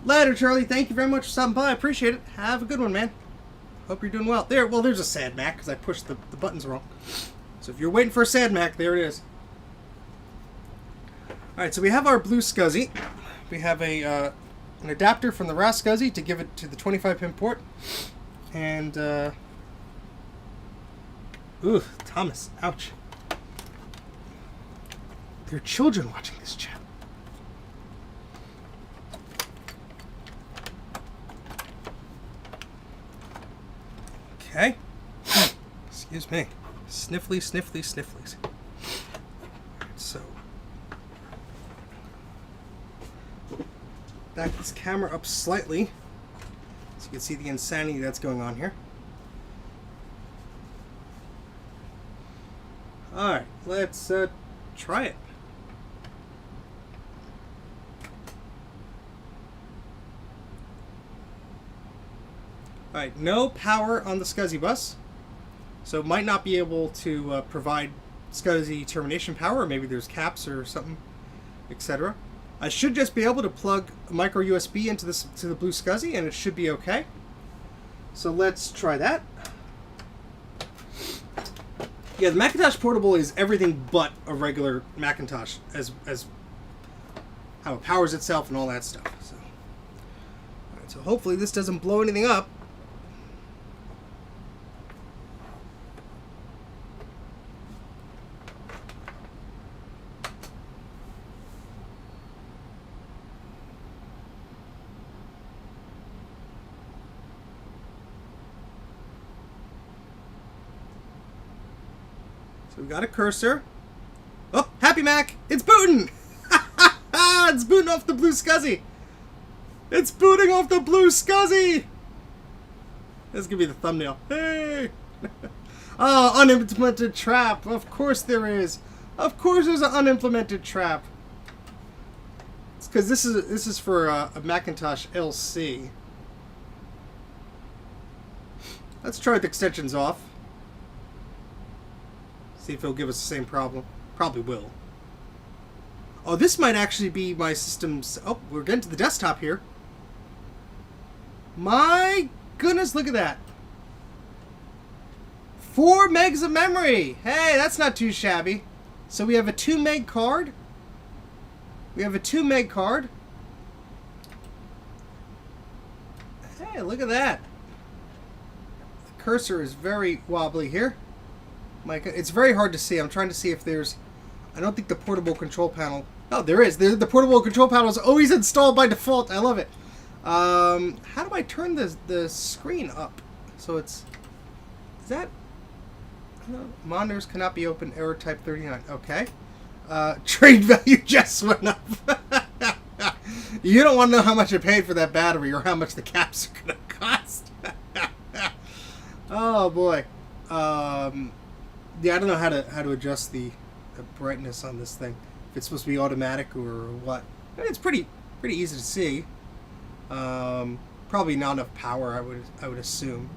Later, Charlie. Thank you very much for stopping by. I appreciate it. Have a good one, man. Hope you're doing well. There's a sad Mac because I pushed the buttons wrong. So if you're waiting for a Sad Mac, there it is. Alright, so we have our blue SCSI. We have an adapter from the RAS SCSI to give it to the 25-pin port. And, ooh, Thomas, ouch. There are children watching this chat. Okay. Excuse me. Sniffly, sniffly, snifflies. So, back this camera up slightly so you can see the insanity that's going on here. Alright, let's try it. Alright, no power on the SCSI bus, so it might not be able to provide SCSI termination power, or maybe there's caps or something, etc. I should just be able to plug a micro USB into the blue SCSI, and it should be okay. So let's try that. Yeah, the Macintosh Portable is everything but a regular Macintosh, as how it powers itself and all that stuff. So, alright, so hopefully this doesn't blow anything up. So we got a cursor. Oh, Happy Mac! It's booting! It's booting off the blue SCSI! It's booting off the blue SCSI! This is gonna be the thumbnail. Hey! Oh, unimplemented trap! Of course there is! Of course there's an unimplemented trap! It's because this is for a Macintosh LC. Let's try the extensions off. See if it'll give us the same problem. Probably will. Oh, this might actually be my system's... Oh, we're getting to the desktop here. My goodness, look at that. 4 megs of memory. Hey, that's not too shabby. So we have a 2 meg card. We have a 2 meg card. Hey, look at that. The cursor is very wobbly here. It's very hard to see. I'm trying to see if there's... I don't think the portable control panel... Oh, there is. The portable control panel is always installed by default. I love it. How do I turn the screen up? So it's... Is that... monitors cannot be opened. Error type 39. Okay. Trade value just went up. You don't want to know how much I paid for that battery or how much the caps are going to cost. Oh, boy. Yeah, I don't know how to adjust the brightness on this thing. If it's supposed to be automatic or what. It's pretty easy to see. Probably not enough power, I would assume.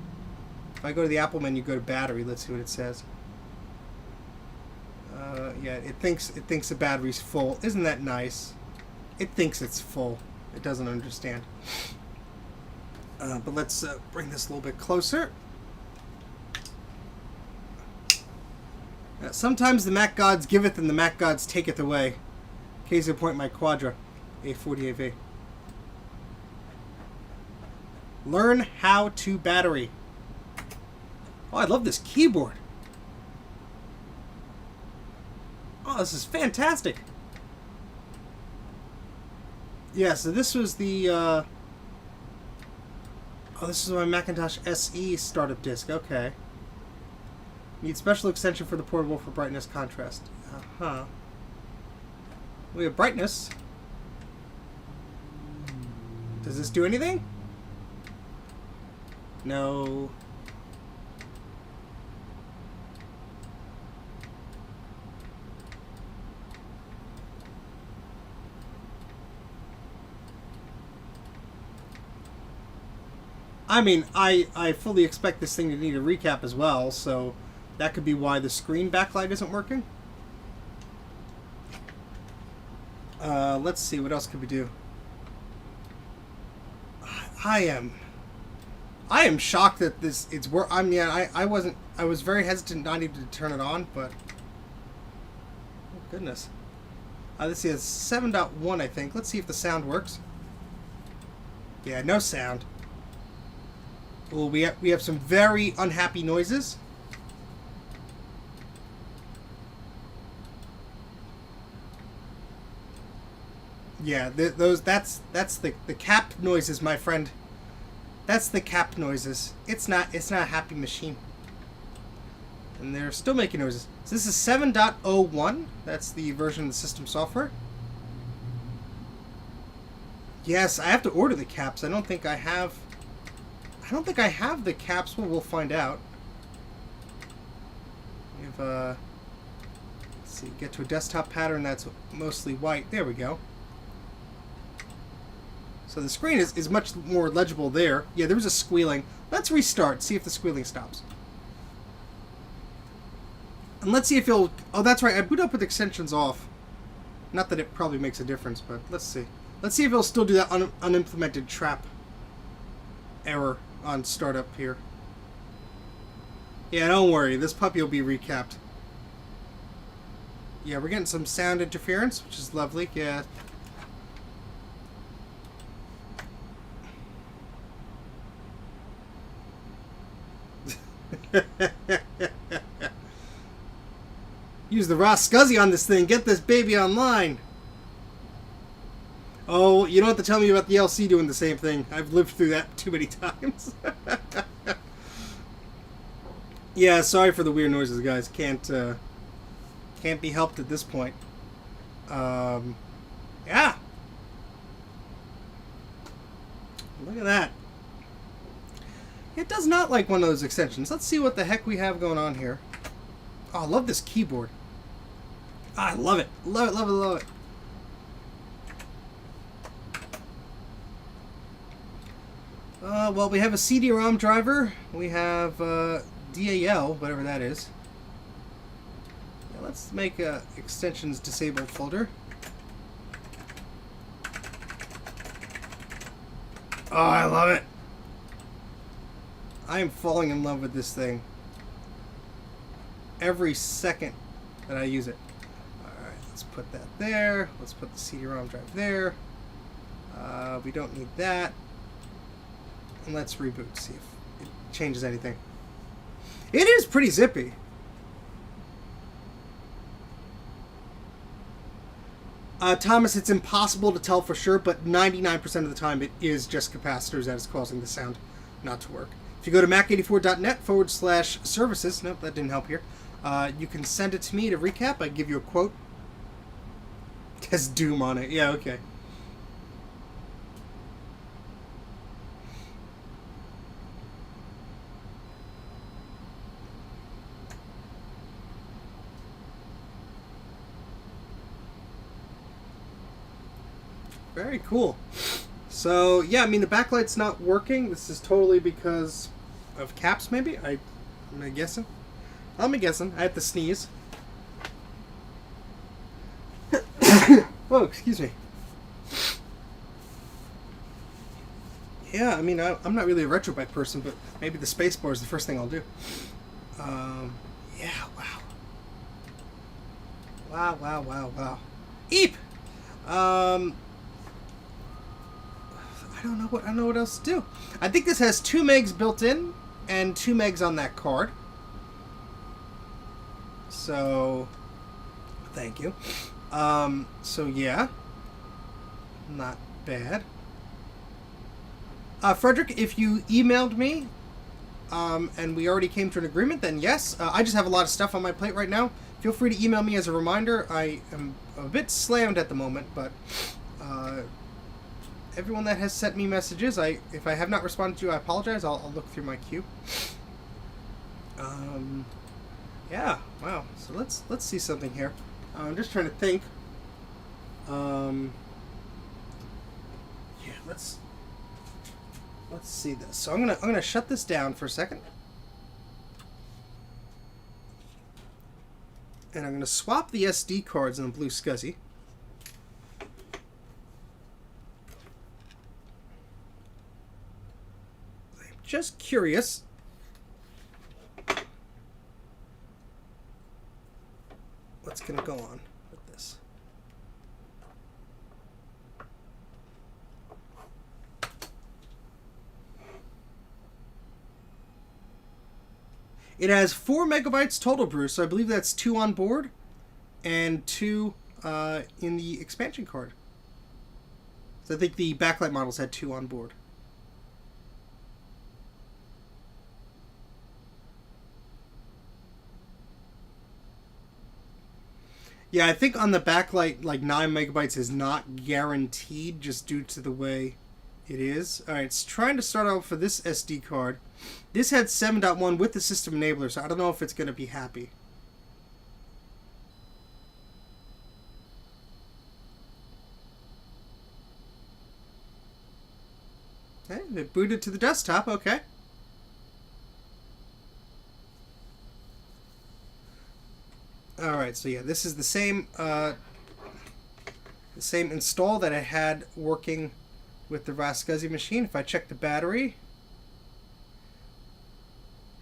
If I go to the Apple menu, go to battery. Let's see what it says. Yeah, it thinks the battery's full. Isn't that nice? It thinks it's full. It doesn't understand. But let's bring this a little bit closer. Sometimes the Mac gods giveth and the Mac gods taketh away. Case in point, my Quadra A48V. Learn how to battery. Oh, I love this keyboard. Oh, this is fantastic. Yeah, so this was the... Oh, this is my Macintosh SE startup disk. Okay. Need special extension for the portable for brightness contrast. Uh-huh. We have brightness. Does this do anything? No. I mean, I fully expect this thing to need a recap as well, so that could be why the screen backlight isn't working. Let's see, what else could we do? I am shocked that it's work. I mean, I wasn't I was very hesitant not even to turn it on, but oh goodness. Let's see, it's 7.1, I think. Let's see if the sound works. Yeah, no sound. Oh, we have some very unhappy noises. Yeah, that's the cap noises, my friend. That's the cap noises. It's not a happy machine. And they're still making noises. So this is 7.01. That's the version of the system software. Yes, I have to order the caps. I don't think I have the caps. Well, we'll find out. We have let's see, get to a desktop pattern that's mostly white. There we go. So the screen is much more legible there. Yeah, there was a squealing. Let's restart, see if the squealing stops. And let's see if it'll... Oh, that's right, I boot up with extensions off. Not that it probably makes a difference, but let's see. Let's see if it'll still do that unimplemented trap error on startup here. Yeah, don't worry, this puppy will be recapped. Yeah, we're getting some sound interference, which is lovely, yeah. Use the raw SCSI on this thing. Get this baby online. Oh, you don't have to tell me about the LC doing the same thing. I've lived through that too many times. Yeah, sorry for the weird noises, guys. Can't be helped at this point. Yeah. Look at that. It does not like one of those extensions. Let's see what the heck we have going on here. Oh, I love this keyboard. I love it. Love it, love it, love it. Well, we have a CD-ROM driver. We have DAL, whatever that is. Yeah, let's make a extensions disabled folder. Oh, I love it. I am falling in love with this thing. Every second that I use it. Alright, let's put that there. Let's put the CD-ROM drive there. We don't need that. And let's reboot, see if it changes anything. It is pretty zippy. Thomas, it's impossible to tell for sure, but 99% of the time it is just capacitors that is causing the sound not to work. If you go to Mac84.net/services, nope, that didn't help here. You can send it to me to recap. I give you a quote. It has Doom on it. Yeah, okay. Very cool. So, yeah, I mean, the backlight's not working. This is totally because of caps, maybe? Am I guessing? I'm guessing. I have to sneeze. Oh, excuse me. Yeah, I mean, I'm not really a retrobyte person, but maybe the spacebar is the first thing I'll do. Yeah, wow. Wow, wow, wow, wow. Eep! I don't know what else to do. I think this has 2 megs built in and 2 megs on that card. So, thank you. So yeah, not bad. Frederick, if you emailed me, and we already came to an agreement, then yes. I just have a lot of stuff on my plate right now. Feel free to email me as a reminder. I am a bit slammed at the moment, but everyone that has sent me messages, if I have not responded to you, I apologize. I'll look through my queue. Yeah, wow. So let's see something here. I'm just trying to think. Yeah, let's see this. So I'm gonna shut this down for a second, and I'm gonna swap the SD cards in the blue SCSI. I'm just curious what's going to go on with this. It has 4 megabytes total, Bruce, so I believe that's 2 on board and 2 in the expansion card. So I think the backlight models had 2 on board. Yeah, I think on the backlight, like 9 megabytes is not guaranteed just due to the way it is. Alright, it's trying to start out for this SD card. This had 7.1 with the system enabler, so I don't know if it's going to be happy. Okay, it booted to the desktop, okay. Alright, so yeah, this is the same install that I had working with the Rascuzzi machine. If I check the battery,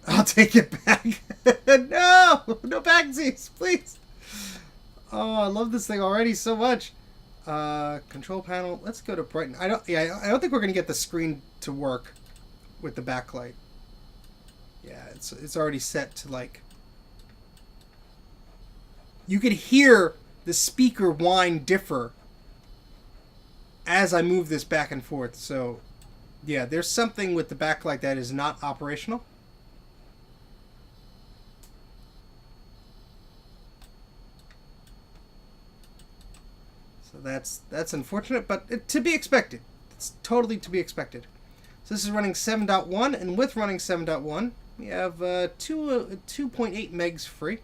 I'll take it back. No packages, please. Oh, I love this thing already so much. Control panel. Let's go to brighten. I don't think we're gonna get the screen to work with the backlight. Yeah, it's already set to like. You could hear the speaker whine differ as I move this back and forth. So, yeah, there's something with the backlight that is not operational. So that's unfortunate, but to be expected. It's totally to be expected. So this is running 7.1, and with running 7.1, we have 2.8 megs free.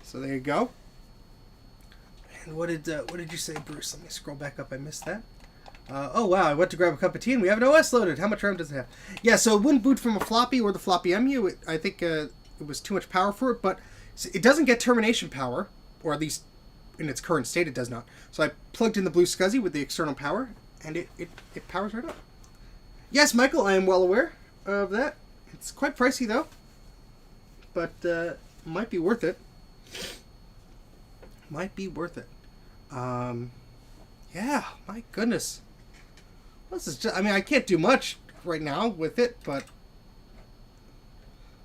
So there you go. And what did you say, Bruce? Let me scroll back up. I missed that. Oh wow! I went to grab a cup of tea and we have an OS loaded. How much RAM does it have? Yeah, so it wouldn't boot from a floppy or the floppy MU. I think it was too much power for it, but it doesn't get termination power, or at least in its current state it does not. So I plugged in the Blue SCSI with the external power, and it powers right up. Yes, Michael, I am well aware of that. It's quite pricey though, but might be worth it. Might be worth it. Yeah, my goodness. This is just, I mean, I can't do much right now with it, but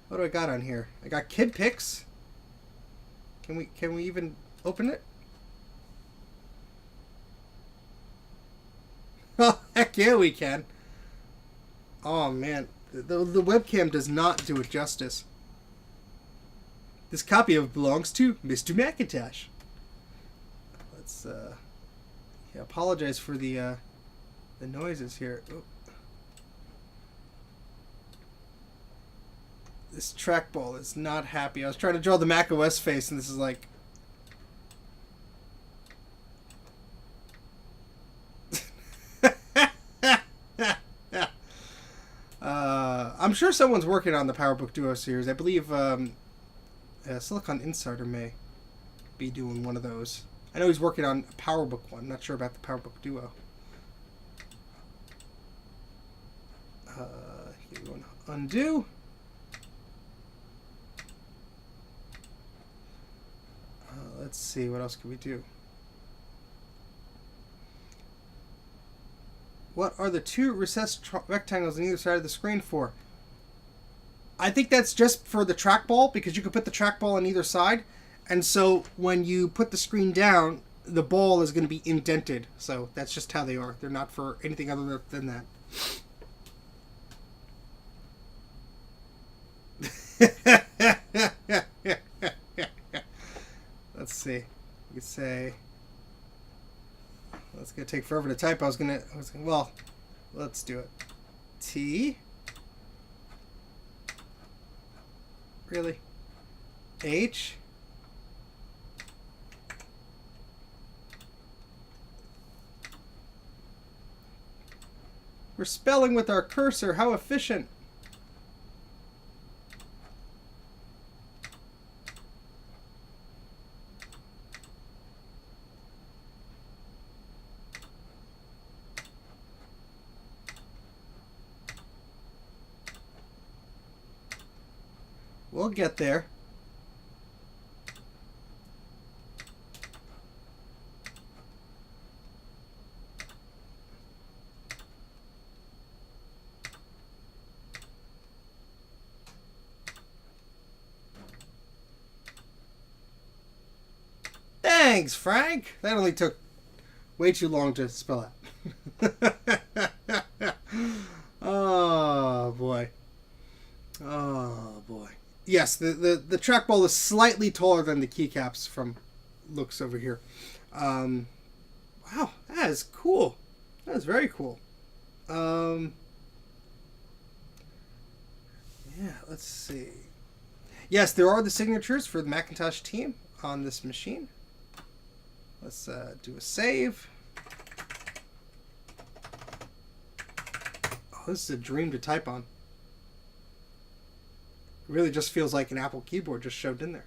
what do I got on here? I got kid pics. Can we even open it? Oh, heck yeah, we can. Oh man, the webcam does not do it justice. This copy of it belongs to Mr. Macintosh. Let's yeah, apologize for the noises here. Oh. This trackball is not happy. I was trying to draw the Mac OS face, and this is like. I'm sure someone's working on the PowerBook Duo series. I believe Silicon Insider may be doing one of those. I know he's working on a PowerBook one. I'm not sure about the PowerBook Duo. Here we want to undo. Let's see, what else can we do? What are the 2 recessed rectangles on either side of the screen for? I think that's just for the trackball, because you can put the trackball on either side. And so when you put the screen down, the ball is going to be indented. So that's just how they are. They're not for anything other than that. Let's see. You could say, well, it's going to take forever to type. Well, let's do it. T. Really? H. We're spelling with our cursor. How efficient. We'll get there. Thanks, Frank. That only took way too long to spell out. Oh, boy. Oh, boy. Yes, the trackball is slightly taller than the keycaps from looks over here. Wow, that is cool. That is very cool. Yeah, let's see. Yes, there are the signatures for the Macintosh team on this machine. Let's do a save. Oh, this is a dream to type on. It really just feels like an Apple keyboard just shoved in there.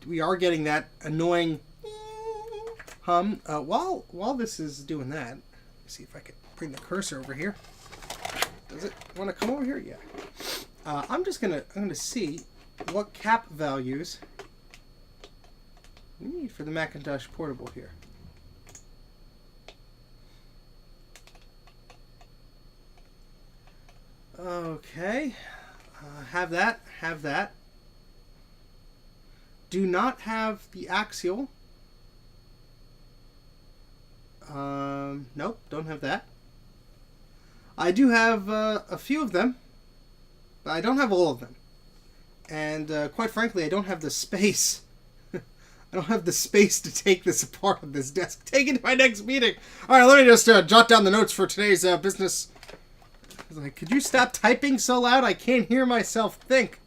We are getting that annoying hum. While this is doing that, let me see if I can bring the cursor over here. Does it want to come over here? Yeah. I'm gonna see what cap values we need for the Macintosh Portable here. Okay. Have that. Have that. Do not have the axial. Nope, don't have that. I do have a few of them, but I don't have all of them. And quite frankly, I don't have the space. I don't have the space to take this apart on this desk. Take it to my next meeting. All right, let me just jot down the notes for today's business. Like, could you stop typing so loud? I can't hear myself think.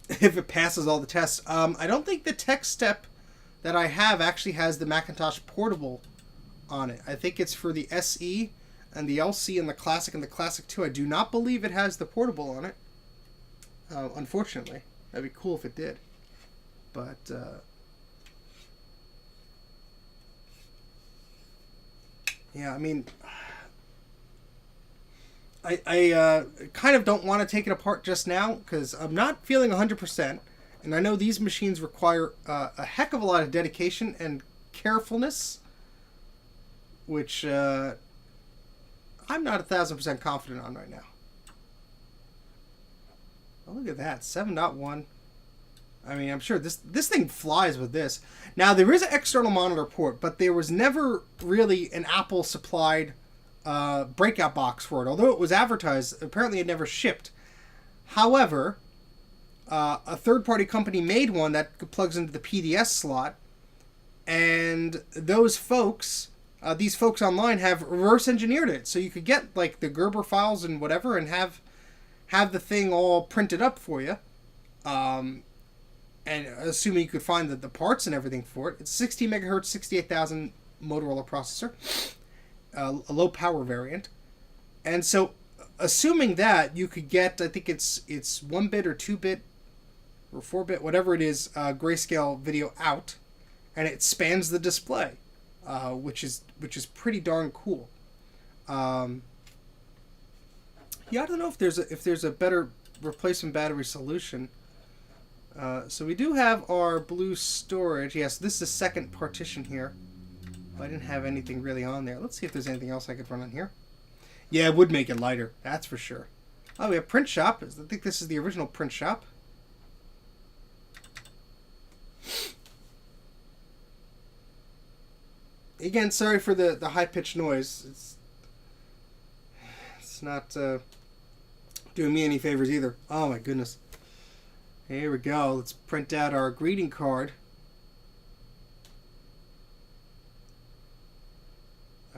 If it passes all the tests. I don't think the tech step that I have actually has the Macintosh Portable on it. I think it's for the SE and the LC and the Classic and the Classic 2. I do not believe it has the Portable on it. Unfortunately. That'd be cool if it did. But, yeah, I mean, I kind of don't want to take it apart just now because I'm not feeling 100%. And I know these machines require a heck of a lot of dedication and carefulness, which I'm not 1,000% confident on right now. Oh, look at that, 7.1. I mean, I'm sure this thing flies with this. Now, there is an external monitor port, but there was never really an Apple-supplied breakout box for it. Although it was advertised, apparently it never shipped. However, a third-party company made one that plugs into the PDS slot, and those folks, these folks online have reverse engineered it. So you could get, like, the Gerber files and whatever and have the thing all printed up for you. And assuming you could find the parts and everything for it. It's 16 megahertz, 68,000 Motorola processor, a low power variant. And so, assuming that, you could get, I think it's 1-bit or 2-bit or 4-bit, whatever it is, grayscale video out, and it spans the display, which is pretty darn cool. Yeah, I don't know if there's a better replacement battery solution. So we do have our blue storage. Yes, this is the second partition here. I didn't have anything really on there. Let's see if there's anything else I could run on here. Yeah, it would make it lighter. That's for sure. Oh, we have print shop. I think this is the original print shop. Again, sorry for the high-pitched noise. It's not doing me any favors either. Oh my goodness. Here we go. Let's print out our greeting card.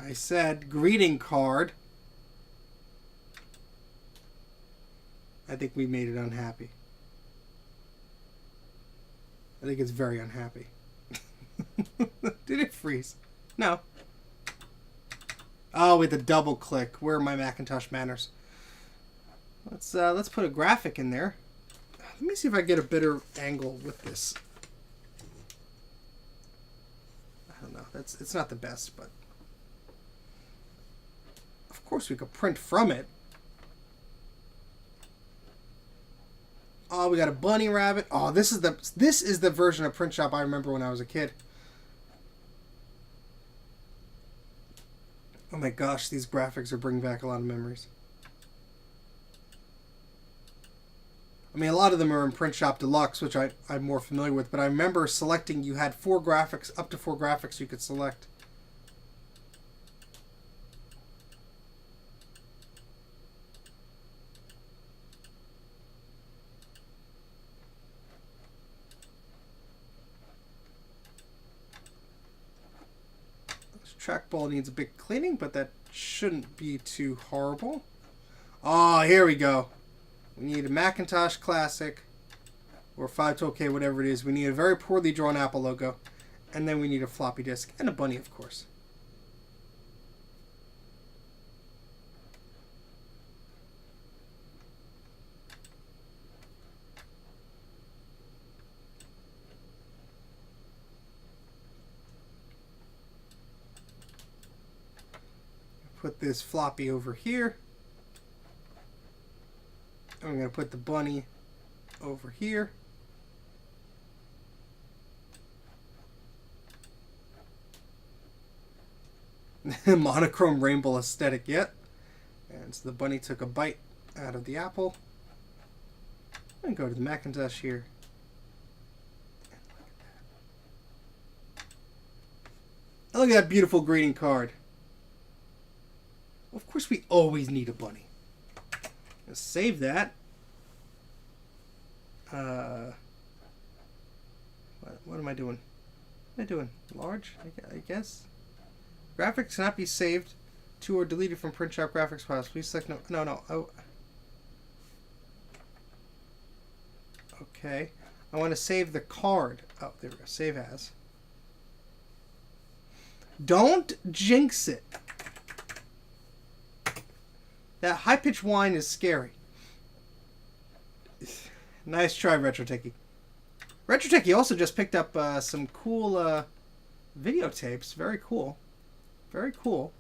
I said greeting card. I think we made it unhappy. I think it's very unhappy. Did it freeze? No. Oh, with a double click. Where are my Macintosh manners? Let's put a graphic in there. Let me see if I get a better angle with this. I don't know. It's not the best, but of course we could print from it. Oh, we got a bunny rabbit. Oh, this is the version of Print Shop I remember when I was a kid. Oh my gosh, these graphics are bringing back a lot of memories. I mean, a lot of them are in Print Shop Deluxe, which I'm more familiar with, but I remember selecting, you had 4 graphics, up to 4 graphics you could select. This trackball needs a bit cleaning, but that shouldn't be too horrible. Oh, here we go. We need a Macintosh Classic or 512K, whatever it is. We need a very poorly drawn Apple logo. And then we need a floppy disk and a bunny, of course. Put this floppy over here. I'm going to put the bunny over here. Monochrome rainbow aesthetic yet. And so the bunny took a bite out of the apple. I'm going to go to the Macintosh here. And look at that beautiful greeting card. Of course we always need a bunny. Let's save that. What am I doing? What am I doing? Large, I guess. Graphics cannot be saved to or deleted from print shop graphics files. Please select no. Oh. Okay. I want to save the card. Oh, there we go. Save as. Don't jinx it. That high-pitched whine is scary. Nice try, RetroTechie. RetroTechie also just picked up some cool videotapes. Very cool. Very cool.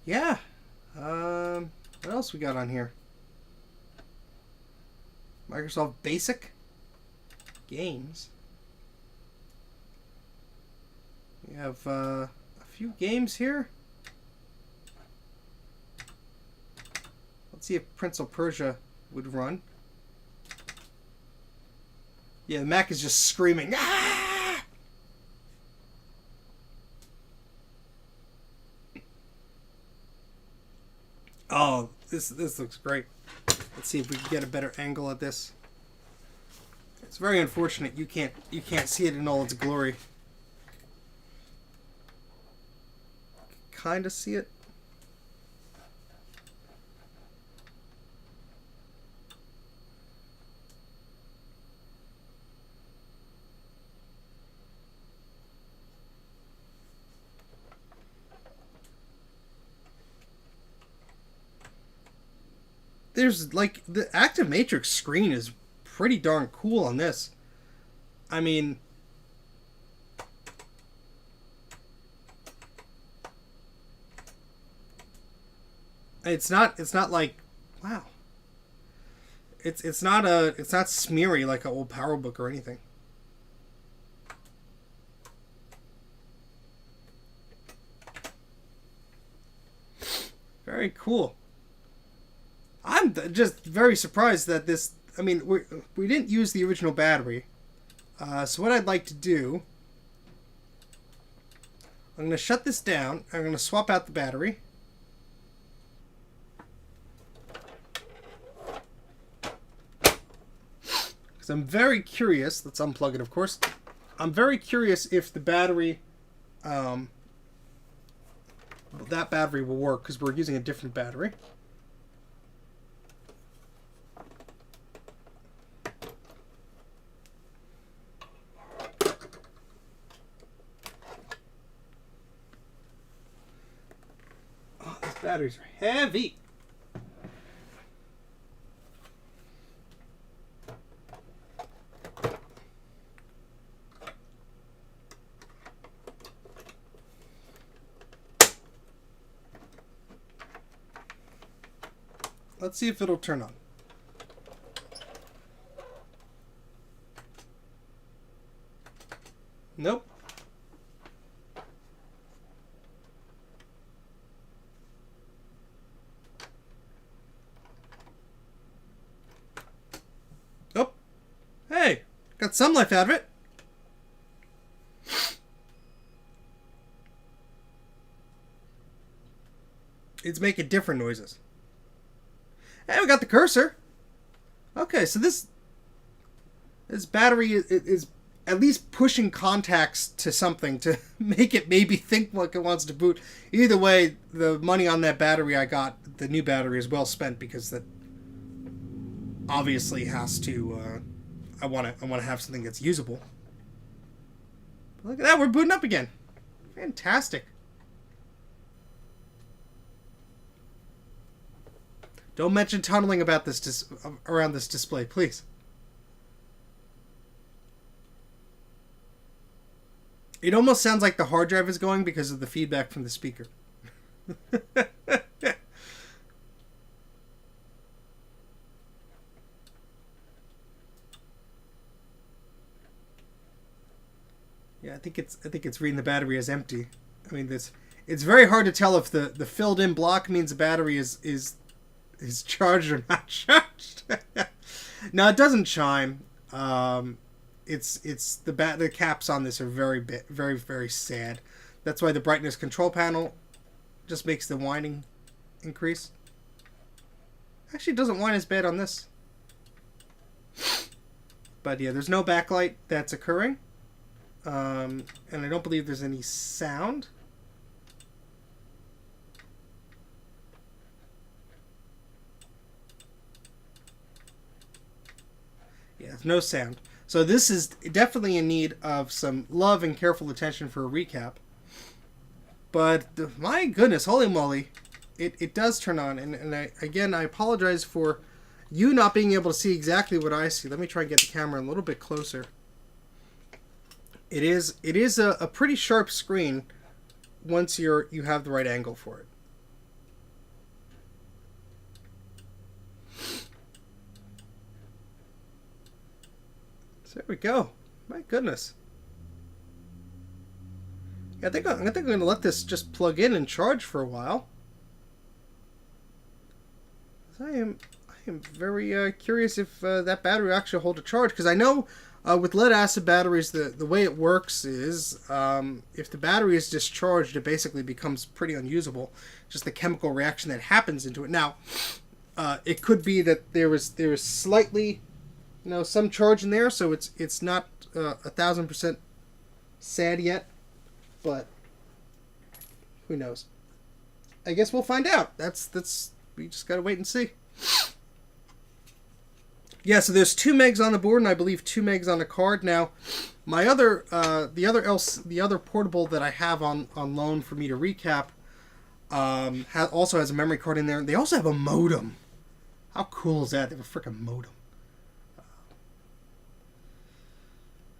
Yeah. What else we got on here? Microsoft Basic games. We have a few games here. Let's see if Prince of Persia would run. Yeah, the Mac is just screaming. Ah! Oh, this looks great. Let's see if we can get a better angle at this. It's very unfortunate you can't see it in all its glory. Kind of see it. There's like the active matrix screen is pretty darn cool on this. I mean, it's not like, wow. It's not smeary like an old PowerBook or anything. Very cool. I'm just very surprised that this. I mean, we didn't use the original battery. So what I'd like to do, I'm going to shut this down. I'm going to swap out the battery. Because I'm very curious. Let's unplug it, of course. I'm very curious if the battery, that battery will work because we're using a different battery. Batteries are heavy. Let's see if it'll turn on. Nope. Got some life out of it. It's making different noises. Hey, we got the cursor. Okay, so this battery is at least pushing contacts to something to make it maybe think like it wants to boot. Either way, the money on that battery I got, the new battery, is well spent, because that obviously has to. I want to have something that's usable. Look at that, we're booting up again. Fantastic. Don't mention tunneling about this around this display, please. It almost sounds like the hard drive is going because of the feedback from the speaker. Yeah, I think it's reading the battery as empty. I mean, it's very hard to tell if the filled in block means the battery is charged or not charged. No, it doesn't chime. It's the caps on this are very very sad. That's why the brightness control panel just makes the whining increase. Actually, it doesn't whine as bad on this. But yeah, there's no backlight that's occurring. And I don't believe there's any sound. Yeah, there's no sound. So this is definitely in need of some love and careful attention for a recap. But my goodness, holy moly, it does turn on. And I apologize for you not being able to see exactly what I see. Let me try and get the camera a little bit closer. It is a pretty sharp screen once you have the right angle for it. So there we go. My goodness. Yeah, I think I'm going to let this just plug in and charge for a while. I am very curious if that battery will actually hold a charge, because I know with lead acid batteries the way it works is if the battery is discharged, it basically becomes pretty unusable. Just the chemical reaction that happens into it. Now, it could be that there is slightly, some charge in there, so it's not 1,000% sad yet, but who knows? I guess we'll find out. We just gotta wait and see. Yeah, so there's 2 megs on the board, and I believe 2 megs on the card. Now, my the other portable that I have on loan for me to recap, also has a memory card in there. They also have a modem. How cool is that? They have a freaking modem.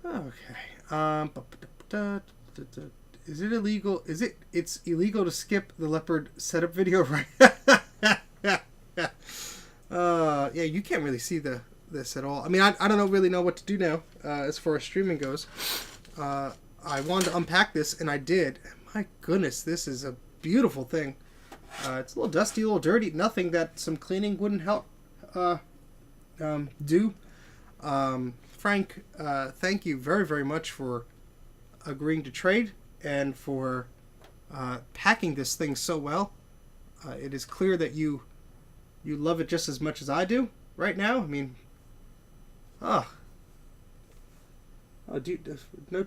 Okay. Is it illegal? It's illegal to skip the Leopard setup video, right? Yeah, you can't really see this at all. I mean, I don't really know what to do now as far as streaming goes. I wanted to unpack this, and I did. My goodness, this is a beautiful thing. It's a little dusty, a little dirty. Nothing that some cleaning wouldn't help do. Frank, thank you very, very much for agreeing to trade and for packing this thing so well. It is clear that you love it just as much as I do right now. I mean, note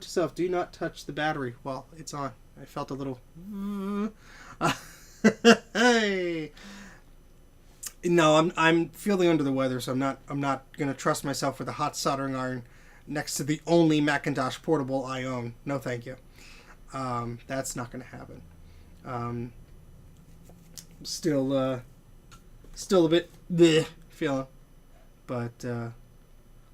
to self: do not touch the battery while it's on. I felt a little. Hey. No, I'm feeling under the weather, so I'm not gonna trust myself with a hot soldering iron next to the only Macintosh Portable I own. No, thank you. That's not gonna happen. Still a bit bleh feeling, but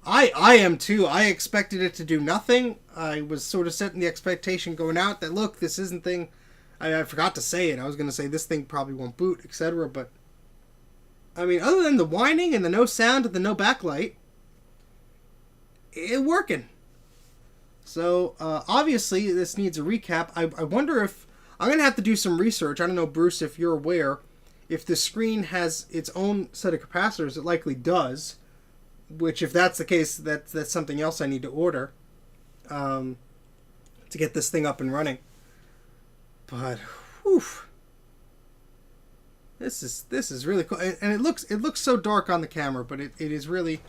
I am too. I expected it to do nothing. I was sort of setting the expectation going out that, look, this isn't thing. I forgot to say it. I was gonna say this thing probably won't boot, etc. But I mean, other than the whining and the no sound and the no backlight, it's working. So, obviously, this needs a recap. I wonder if... I'm going to have to do some research. I don't know, Bruce, if you're aware. If the screen has its own set of capacitors, it likely does. Which, if that's the case, that's something else I need to order to get this thing up and running. But, whew, this is really cool, and it looks so dark on the camera, but it is really,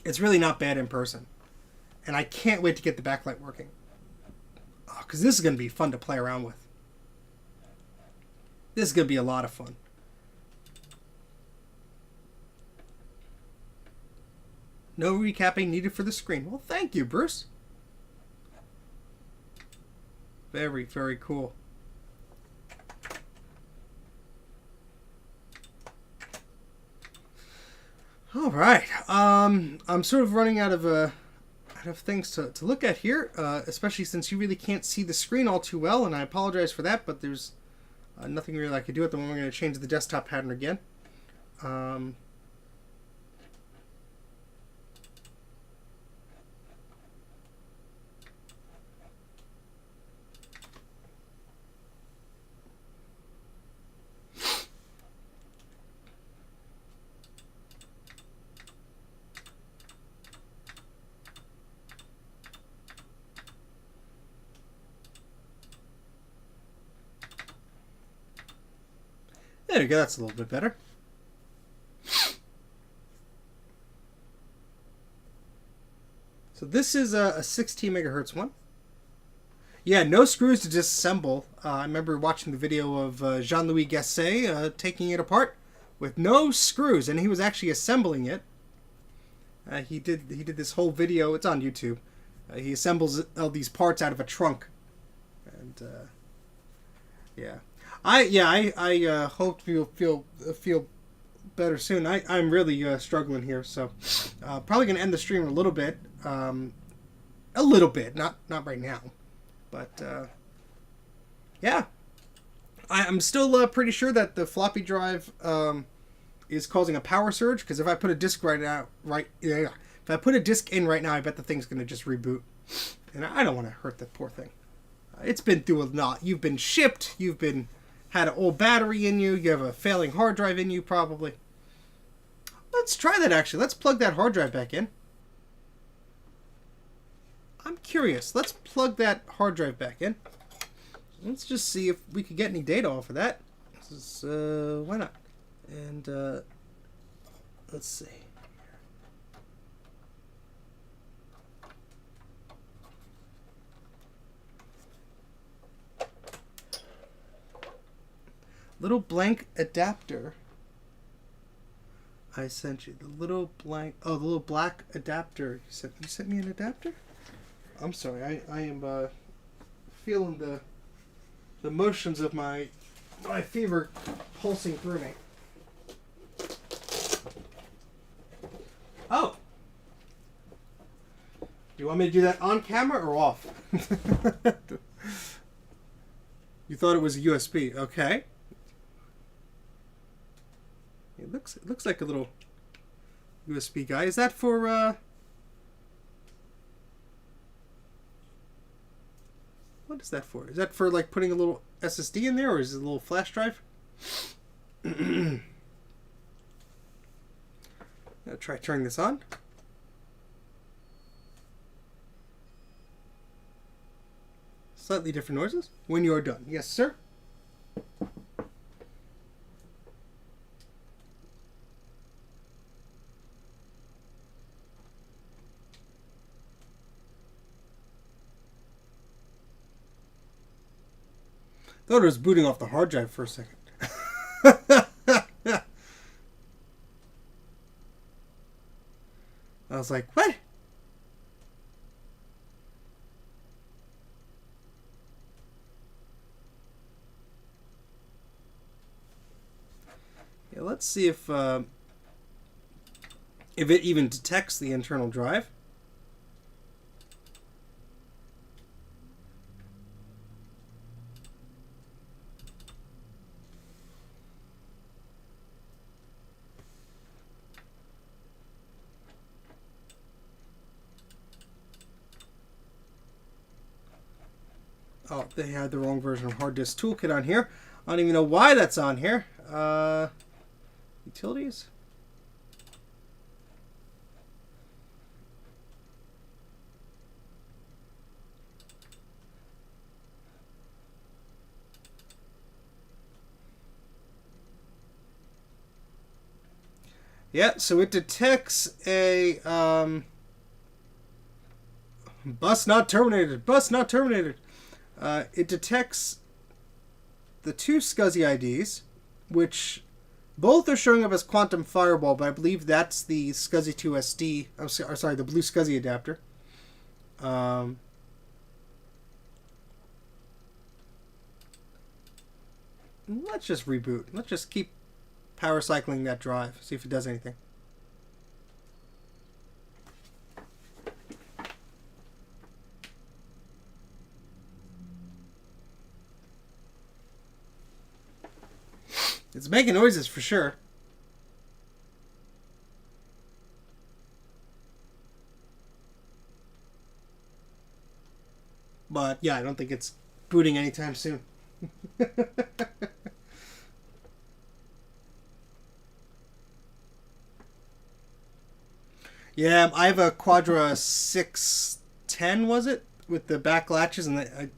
it's really not bad in person, and I can't wait to get the backlight working, because this is going to be fun to play around with. This is going to be a lot of fun. No recapping needed for the screen. Well, thank you, Bruce. Very, very cool. All right. I'm sort of running out of things to look at here, especially since you really can't see the screen all too well, and I apologize for that, but there's nothing really I can do at the moment. I'm going to change the desktop pattern again. There you go, that's a little bit better. So this is a 16 megahertz one. Yeah, no screws to disassemble. I remember watching the video of Jean-Louis Gasset taking it apart with no screws, and he was actually assembling it. He did this whole video. It's on YouTube. He assembles all these parts out of a trunk, and yeah. I hope you'll feel better soon. I'm really struggling here, so probably gonna end the stream a little bit, not right now, but yeah, I'm still pretty sure that the floppy drive is causing a power surge, because if I put a disk if I put a disk in right now, I bet the thing's gonna just reboot, and I don't want to hurt the poor thing. It's been through a lot. You've been shipped. You've been had an old battery in you. You have a failing hard drive in you, probably. Let's try that, actually. Let's plug that hard drive back in. I'm curious. Let's plug that hard drive back in. Let's just see if we could get any data off of that. This is, why not? And, let's see. Little blank adapter. I sent you the little blank. Oh, the little black adapter. You sent me an adapter. I'm sorry. I am feeling the motions of my fever pulsing through me. Oh. You want me to do that on camera or off? You thought it was a USB. Okay. It looks like a little USB guy. Is that for what is that for? Is that for like putting a little SSD in there, or is it a little flash drive? I'll try turning this on. Slightly different noises. When you are done. Yes, sir. Thought it was booting off the hard drive for a second. I was like, what? Yeah, let's see if it even detects the internal drive. Oh, they had the wrong version of Hard Disk Toolkit on here. I don't even know why that's on here. Utilities? Yeah, so it detects a bus not terminated. Bus not terminated. It detects the two SCSI IDs, which both are showing up as Quantum Fireball, but I believe that's the SCSI 2 SD. I'm sorry, the blue SCSI adapter. Let's just reboot. Let's just keep power cycling that drive. See if it does anything. It's making noises for sure. But yeah, I don't think it's booting anytime soon. Yeah, I have a Quadra 610, was it? With the back latches, and it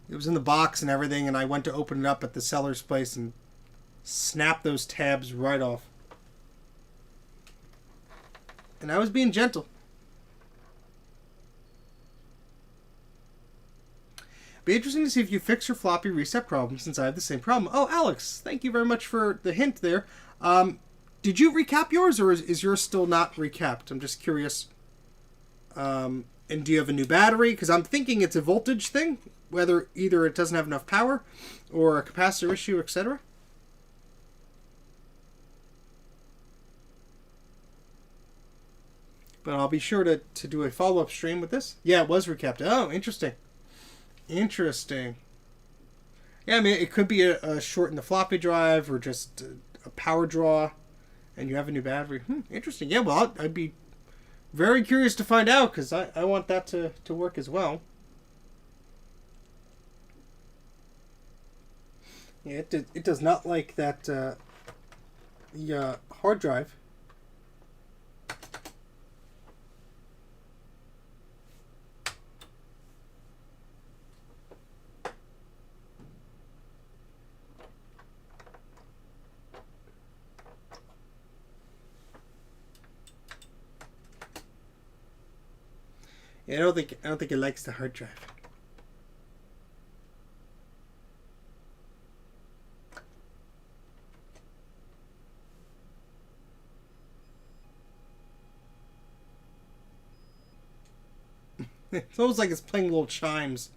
was in the box and everything, and I went to open it up at the seller's place and snapped those tabs right off. And I was being gentle. Be interesting to see if you fix your floppy reset problem, since I have the same problem. Oh, Alex, thank you very much for the hint there. Did you recap yours, or is yours still not recapped? I'm just curious. And do you have a new battery? Because I'm thinking it's a voltage thing, whether either it doesn't have enough power, or a capacitor issue, etc. But I'll be sure to do a follow-up stream with this. Yeah, it was recapped. Oh, interesting. Interesting. Yeah, I mean, it could be a short in the floppy drive, or just a power draw, and you have a new battery. Interesting. Yeah, well, I'd be very curious to find out, because I want that to work as well. Yeah, it does not like that the hard drive. Yeah, I don't think it likes the hard drive. It's almost like it's playing little chimes.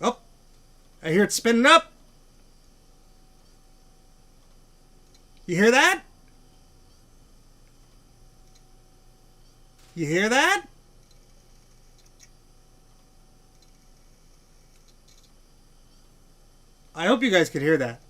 Oh, I hear it spinning up. You hear that? You hear that? I hope you guys could hear that.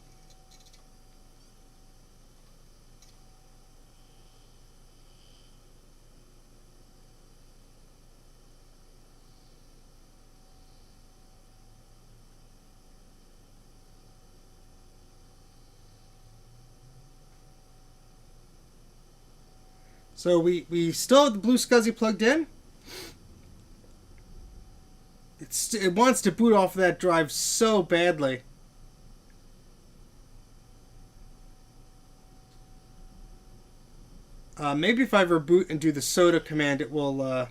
So we still have the blue SCSI plugged in. It wants to boot off that drive so badly. Maybe if I reboot and do the soda command, it will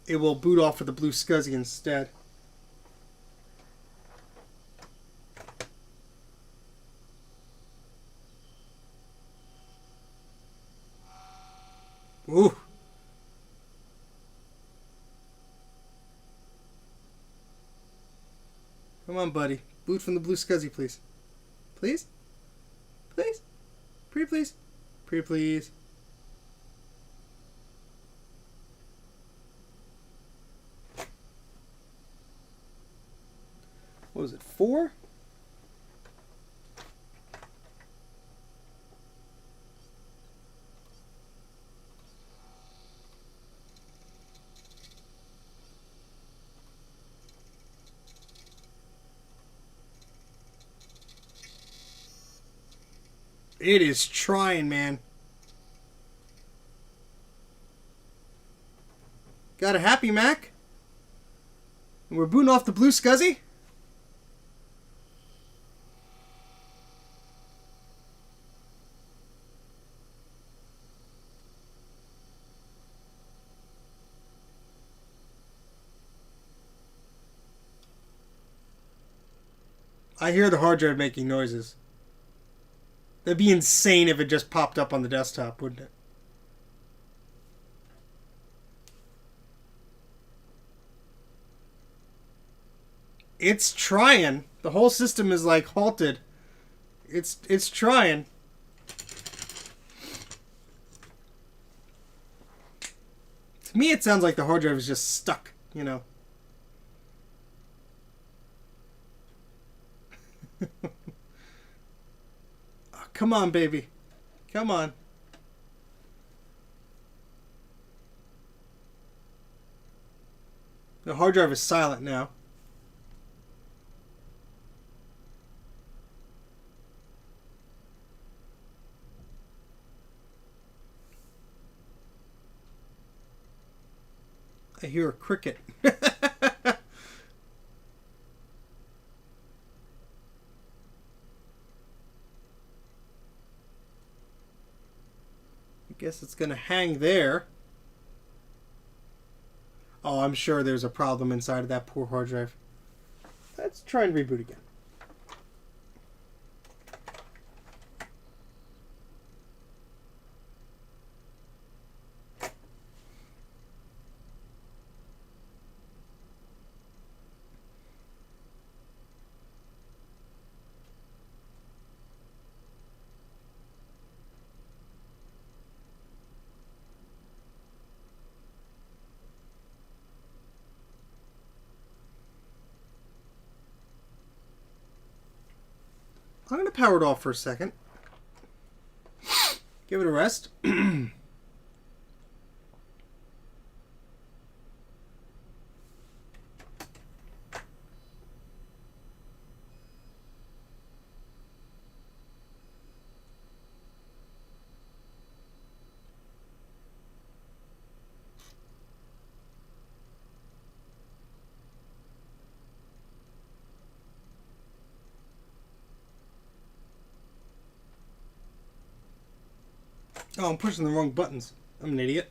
boot off with the blue SCSI instead. Ooh. Come on, buddy. Boot from the blue SCSI, please. Please? Please? Pretty please? Pretty please? What was it, 4? It is trying, man. Got a happy Mac? And we're booting off the blue SCSI? I hear the hard drive making noises. That'd be insane if it just popped up on the desktop, wouldn't it? It's trying. The whole system is like halted. It's trying. To me, it sounds like the hard drive is just stuck, you know. Oh, come on, baby. Come on. The hard drive is silent now. I hear a cricket. I guess it's going to hang there. Oh, I'm sure there's a problem inside of that poor hard drive. Let's try and reboot again. I'm going to power it off for a second. Give it a rest. Oh, I'm pushing the wrong buttons. I'm an idiot.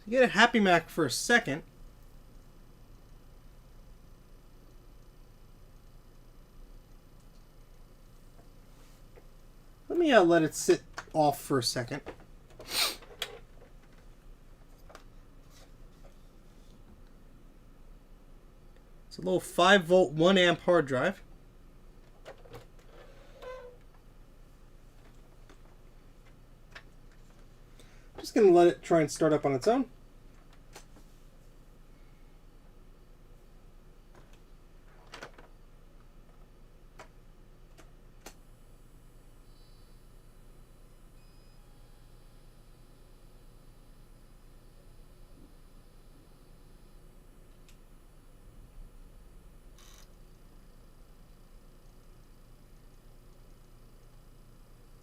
Get a Happy Mac for a second. Let me let it sit off for a second. It's a little 5-volt, 1-amp hard drive. Just going to let it try and start up on its own.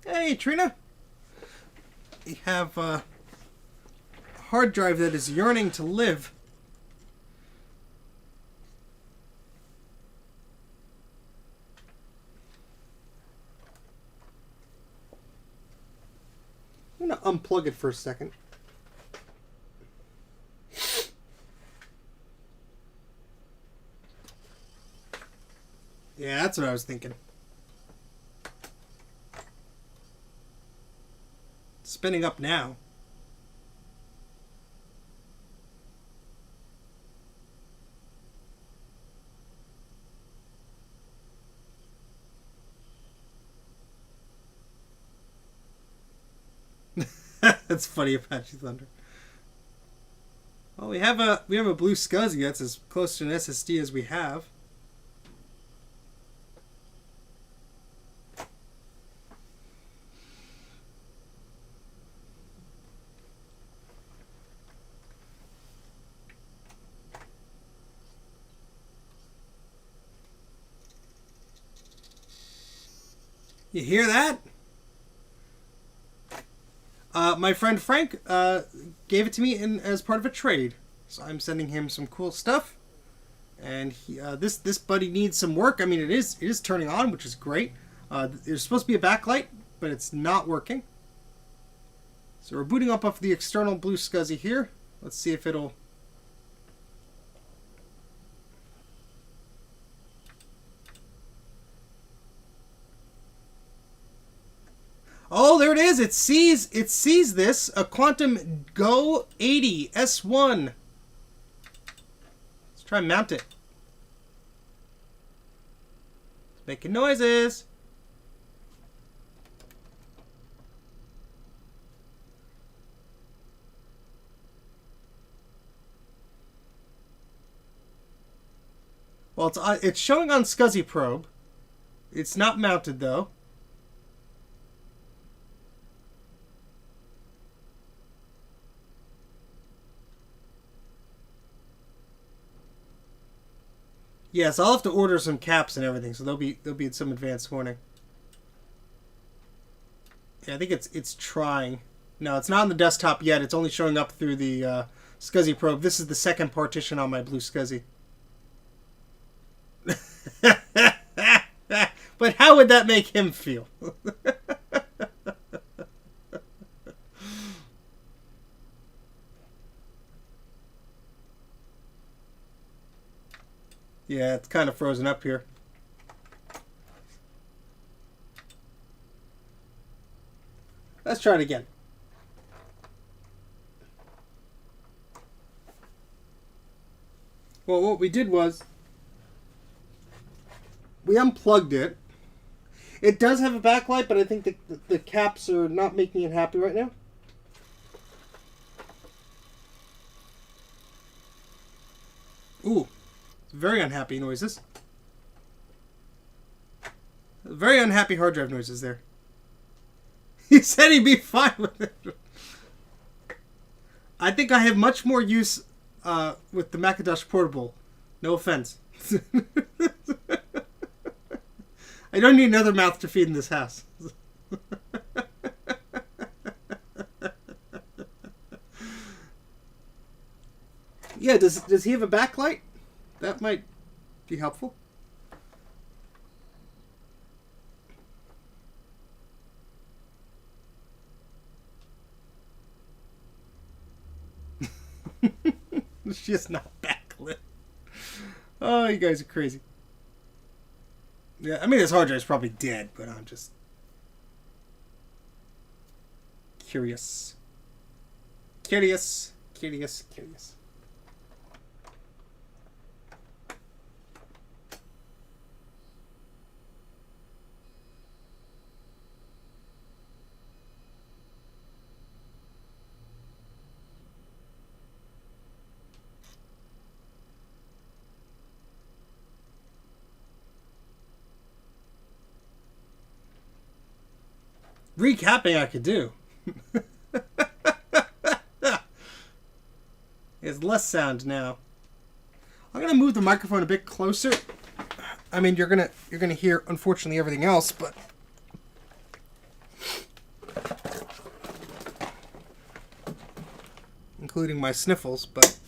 Hey, Trina. We have a hard drive that is yearning to live. I'm going to unplug it for a second. Yeah, that's what I was thinking. Spinning up now. That's funny, Apache Thunder. Well, we have a blue SCSI. That's as close to an SSD as we have. You hear that? My friend Frank gave it to me as part of a trade. So I'm sending him some cool stuff. And this buddy needs some work. I mean, it is turning on, which is great. There's supposed to be a backlight, but it's not working. So we're booting up off the external blue SCSI here. Let's see if it'll... Oh, there it is. It sees this. A Quantum Go 80 S1. Let's try and mount it. It's making noises. Well, it's showing on SCSI probe. It's not mounted though. Yes, I'll have to order some caps and everything, so they'll be in some advanced warning. Yeah, I think it's trying. No, it's not on the desktop yet. It's only showing up through the SCSI probe. This is the second partition on my blue SCSI. But how would that make him feel? Yeah, it's kind of frozen up here. Let's try it again. Well, what we did was we unplugged it. It does have a backlight, but I think the caps are not making it happy right now. Ooh, very unhappy noises. Very unhappy hard drive noises there. He said he'd be fine with it. I think I have much more use with the Macintosh Portable. No offense. I don't need another mouth to feed in this house. Yeah, does he have a backlight? That might be helpful. It's just not backlit. Oh, you guys are crazy. Yeah, I mean, this hard drive is probably dead, but I'm just curious. Curious. Recapping I could do. There's less sound now. I'm gonna move the microphone a bit closer. I mean, you're gonna hear, unfortunately, everything else, but including my sniffles, but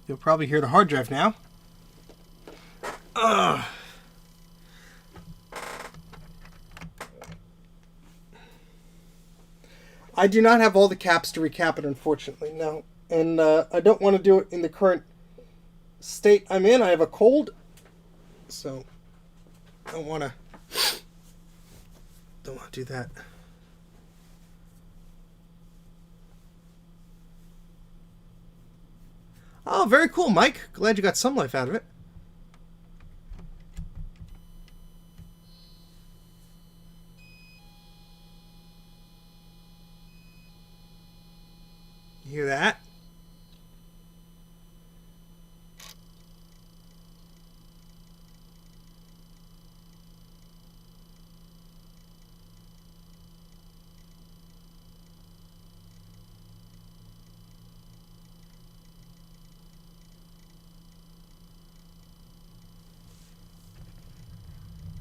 you'll probably hear the hard drive now. I do not have all the caps to recap it, unfortunately, no. And I don't want to do it in the current state I'm in. I have a cold, so I don't want to do that. Oh, very cool, Mike. Glad you got some life out of it. You hear that?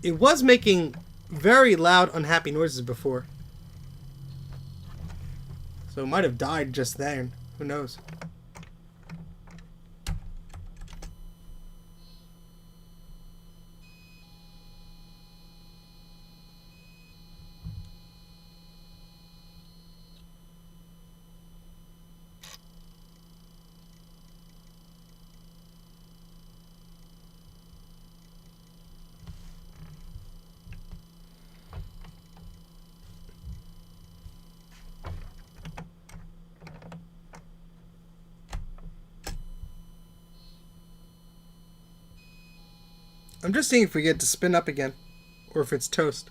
It was making very loud, unhappy noises before. So it might have died just then. Who knows? I'm just seeing if we get to spin up again, or if it's toast.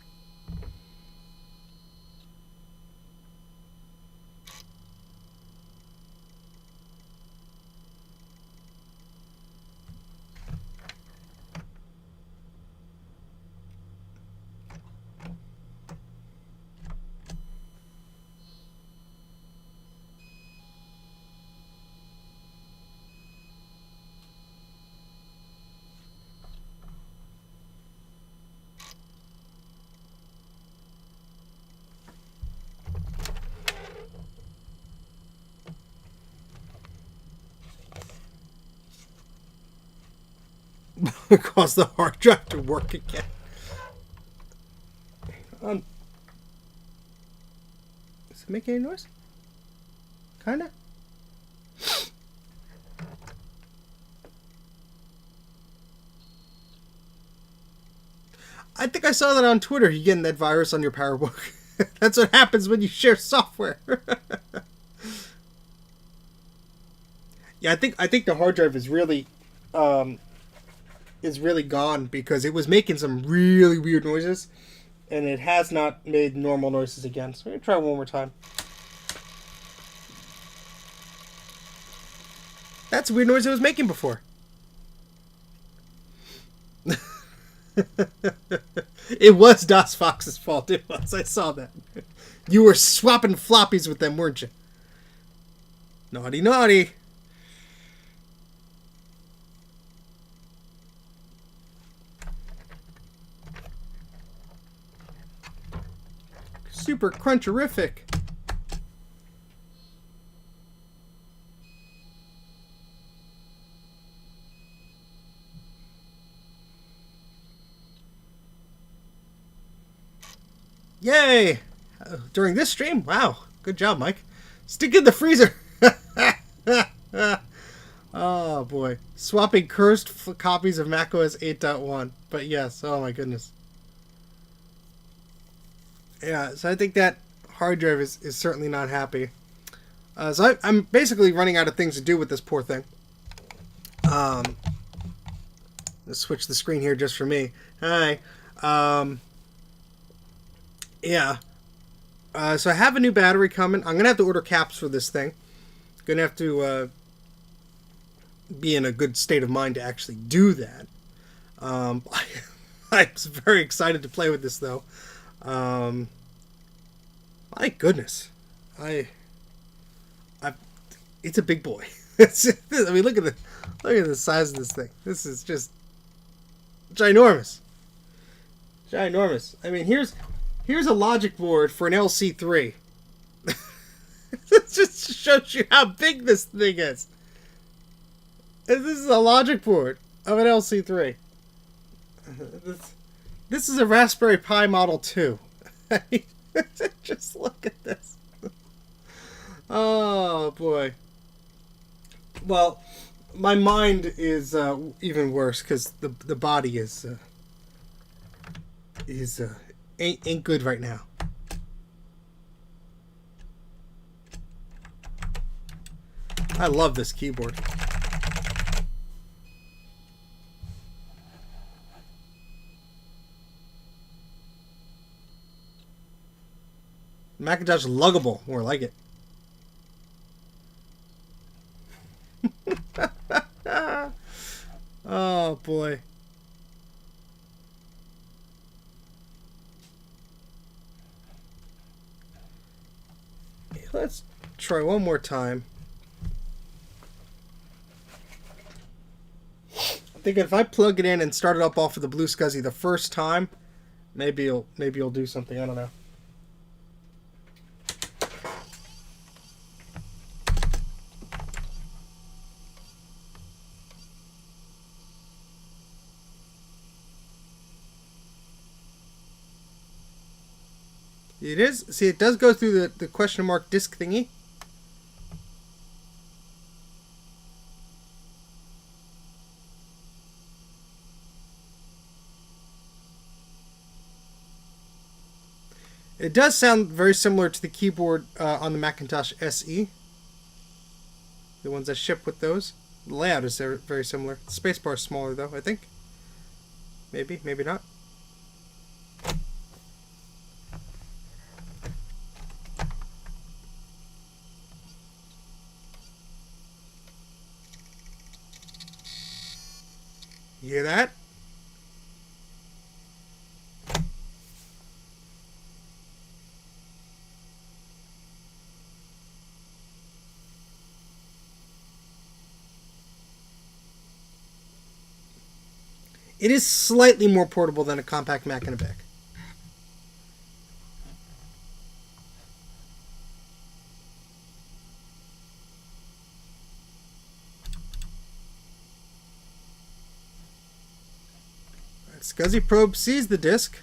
Cause the hard drive to work again. Does it make any noise? Kinda. I think I saw that on Twitter. You getting that virus on your PowerBook. That's what happens when you share software. Yeah, I think the hard drive is really gone, because it was making some really weird noises, and it has not made normal noises again. So I'm gonna try one more time. That's a weird noise it was making before. It was DOS Fox's fault. It was. I saw that. You were swapping floppies with them, weren't you? Naughty, naughty. Super cruncherific. Yay! During this stream? Wow. Good job, Mike. Stick in the freezer. Oh, boy. Swapping cursed copies of macOS 8.1. But yes, oh my goodness. Yeah, so I think that hard drive is certainly not happy. So I'm basically running out of things to do with this poor thing. Let's switch the screen here just for me. Hi. Yeah. So I have a new battery coming. I'm going to have to order caps for this thing. Going to have to be in a good state of mind to actually do that. I'm very excited to play with this, though. My goodness. It's a big boy. I mean, look at the size of this thing. This is just ginormous. Ginormous. I mean, here's a logic board for an LC3. It just shows you how big this thing is. And this is a logic board of an LC3. This is a Raspberry Pi Model 2. Just look at this. Oh, boy. Well, my mind is even worse, because the body ain't good right now. I love this keyboard. Macintosh luggable, more like it. Oh boy. Let's try one more time. I'm thinking if I plug it in and start it up off of the Blue SCSI the first time, Maybe you'll do something. I don't know. It is. See, it does go through the question mark disk thingy. It does sound very similar to the keyboard on the Macintosh SE. The ones that ship with those. The layout is very similar. The spacebar is smaller though, I think. Maybe, maybe not. You hear that? It is slightly more portable than a compact Mac in a bag. SCSI probe sees the disk.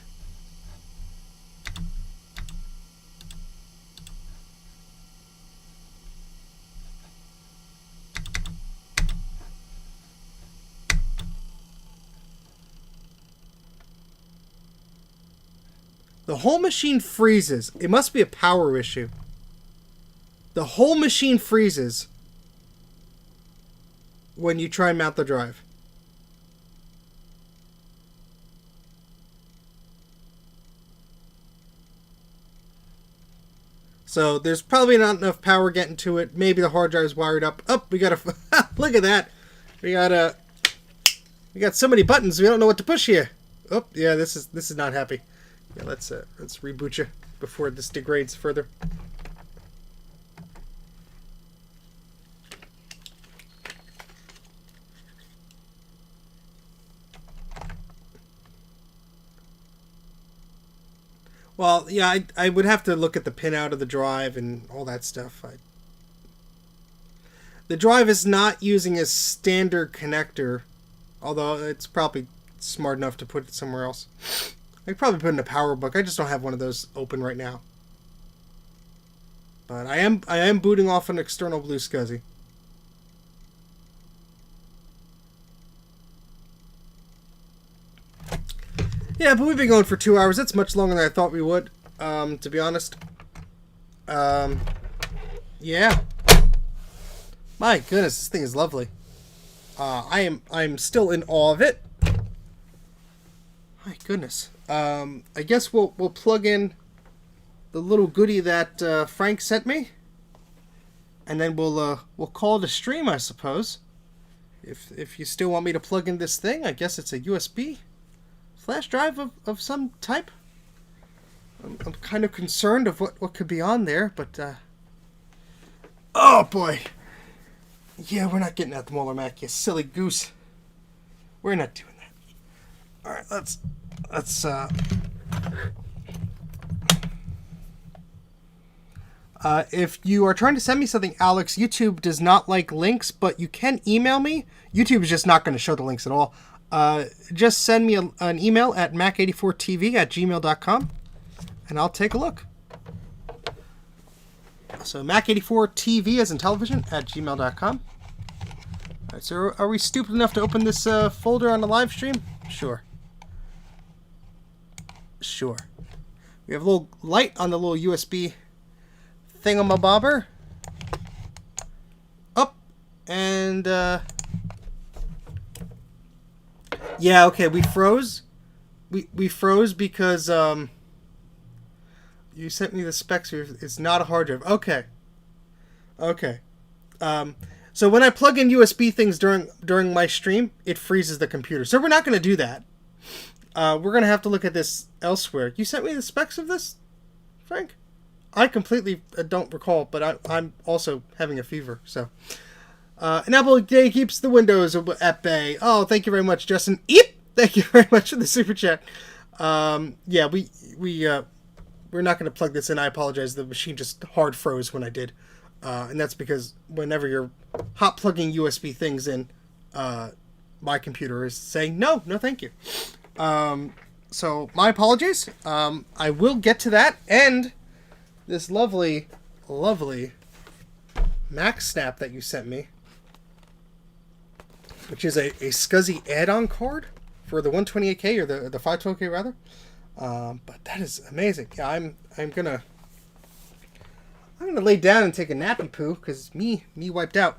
The whole machine freezes. It must be a power issue. The whole machine freezes when you try and mount the drive. So there's probably not enough power getting to it. Maybe the hard drive is wired up. Oh, we got a look at that. We got so many buttons. We don't know what to push here. Oh, yeah, this is not happy. Yeah, let's reboot you before this degrades further. Well, yeah, I would have to look at the pinout of the drive and all that stuff. The drive is not using a standard connector, although it's probably smart enough to put it somewhere else. I could probably put it in a PowerBook. I just don't have one of those open right now. But I am booting off an external blue SCSI. Yeah, but we've been going for 2 hours. That's much longer than I thought we would, to be honest. Yeah. My goodness, this thing is lovely. I'm still in awe of it. My goodness. I guess we'll plug in the little goodie that Frank sent me, and then we'll call it a stream, I suppose. If you still want me to plug in this thing, I guess it's a USB flash drive of some type. I'm kind of concerned of what could be on there, but oh boy. Yeah, we're not getting out the Molar Mac, you silly goose. We're not doing that. All right, let's if you are trying to send me something, Alex, YouTube does not like links, but you can email me. YouTube is just not going to show the links at all. Just send me an email at mac84tv@gmail.com, and I'll take a look. So Mac84TV as in television @gmail.com. All right, so are we stupid enough to open this folder on the live stream? Sure. Sure. We have a little light on the little USB thingamabobber. Up. And, yeah, okay, we froze. We froze because, you sent me the specs here. It's not a hard drive. Okay. Okay. So when I plug in USB things during my stream, it freezes the computer. So we're not going to do that. We're going to have to look at this elsewhere. You sent me the specs of this, Frank? I completely don't recall, but I'm also having a fever. So, an apple a day keeps the windows at bay. Oh, thank you very much, Justin. Eep! Thank you very much for the super chat. Yeah, we're not going to plug this in. I apologize. The machine just hard froze when I did. And that's because whenever you're hot plugging USB things in, my computer is saying, no, thank you. So my apologies. I will get to that. And this lovely Mac Snap that you sent me, which is a SCSI add-on card for the 128K or the 512K rather. But that is amazing. Yeah, I'm gonna lay down and take a nappy poo because me wiped out.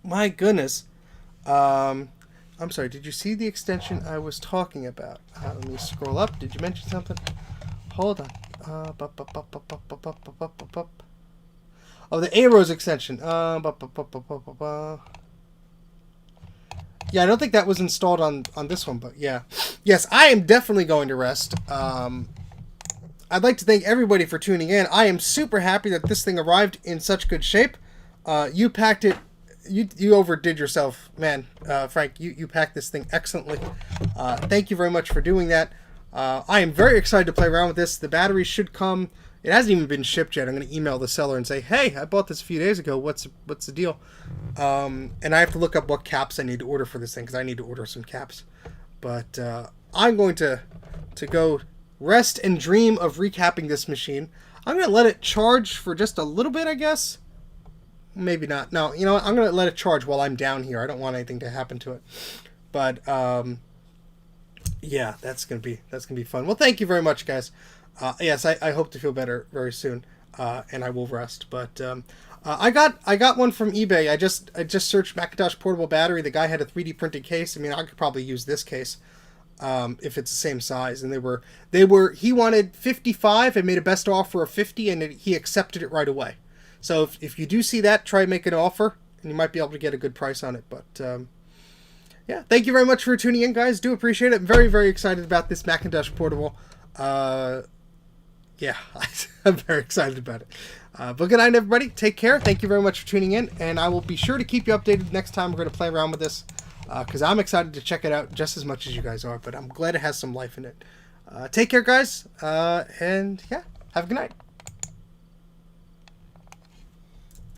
My goodness. I'm sorry. Did you see the extension I was talking about? Let me scroll up. Did you mention something? Hold on. Oh, the A-Rose extension. Yeah, I don't think that was installed on this one, but yeah. Yes, I am definitely going to rest. I'd like to thank everybody for tuning in. I am super happy that this thing arrived in such good shape. You packed it. You overdid yourself, man. Frank, you packed this thing excellently. Thank you very much for doing that. I am very excited to play around with this. The battery should come. It hasn't even been shipped yet. I'm going to email the seller and say, hey, I bought this a few days ago. What's the deal? And I have to look up what caps I need to order for this thing because I need to order some caps. But I'm going to go rest and dream of recapping this machine. I'm going to let it charge for just a little bit, I guess. Maybe not. No, you know what? I'm going to let it charge while I'm down here. I don't want anything to happen to it. But yeah, that's going to be fun. Well, thank you very much, guys. Yes, I hope to feel better very soon, and I will rest. But I got one from eBay. I just searched Macintosh Portable Battery. The guy had a 3D printed case. I mean, I could probably use this case if it's the same size. And he wanted 55 and made a best offer of 50, and he accepted it right away. So if you do see that, try making an offer, and you might be able to get a good price on it. But yeah, thank you very much for tuning in, guys. Do appreciate it. I'm very, very excited about this Macintosh Portable. Yeah, I'm very excited about it. But good night, everybody. Take care. Thank you very much for tuning in, and I will be sure to keep you updated next time we're going to play around with this, because I'm excited to check it out just as much as you guys are, but I'm glad it has some life in it. Take care, guys, and yeah, have a good night.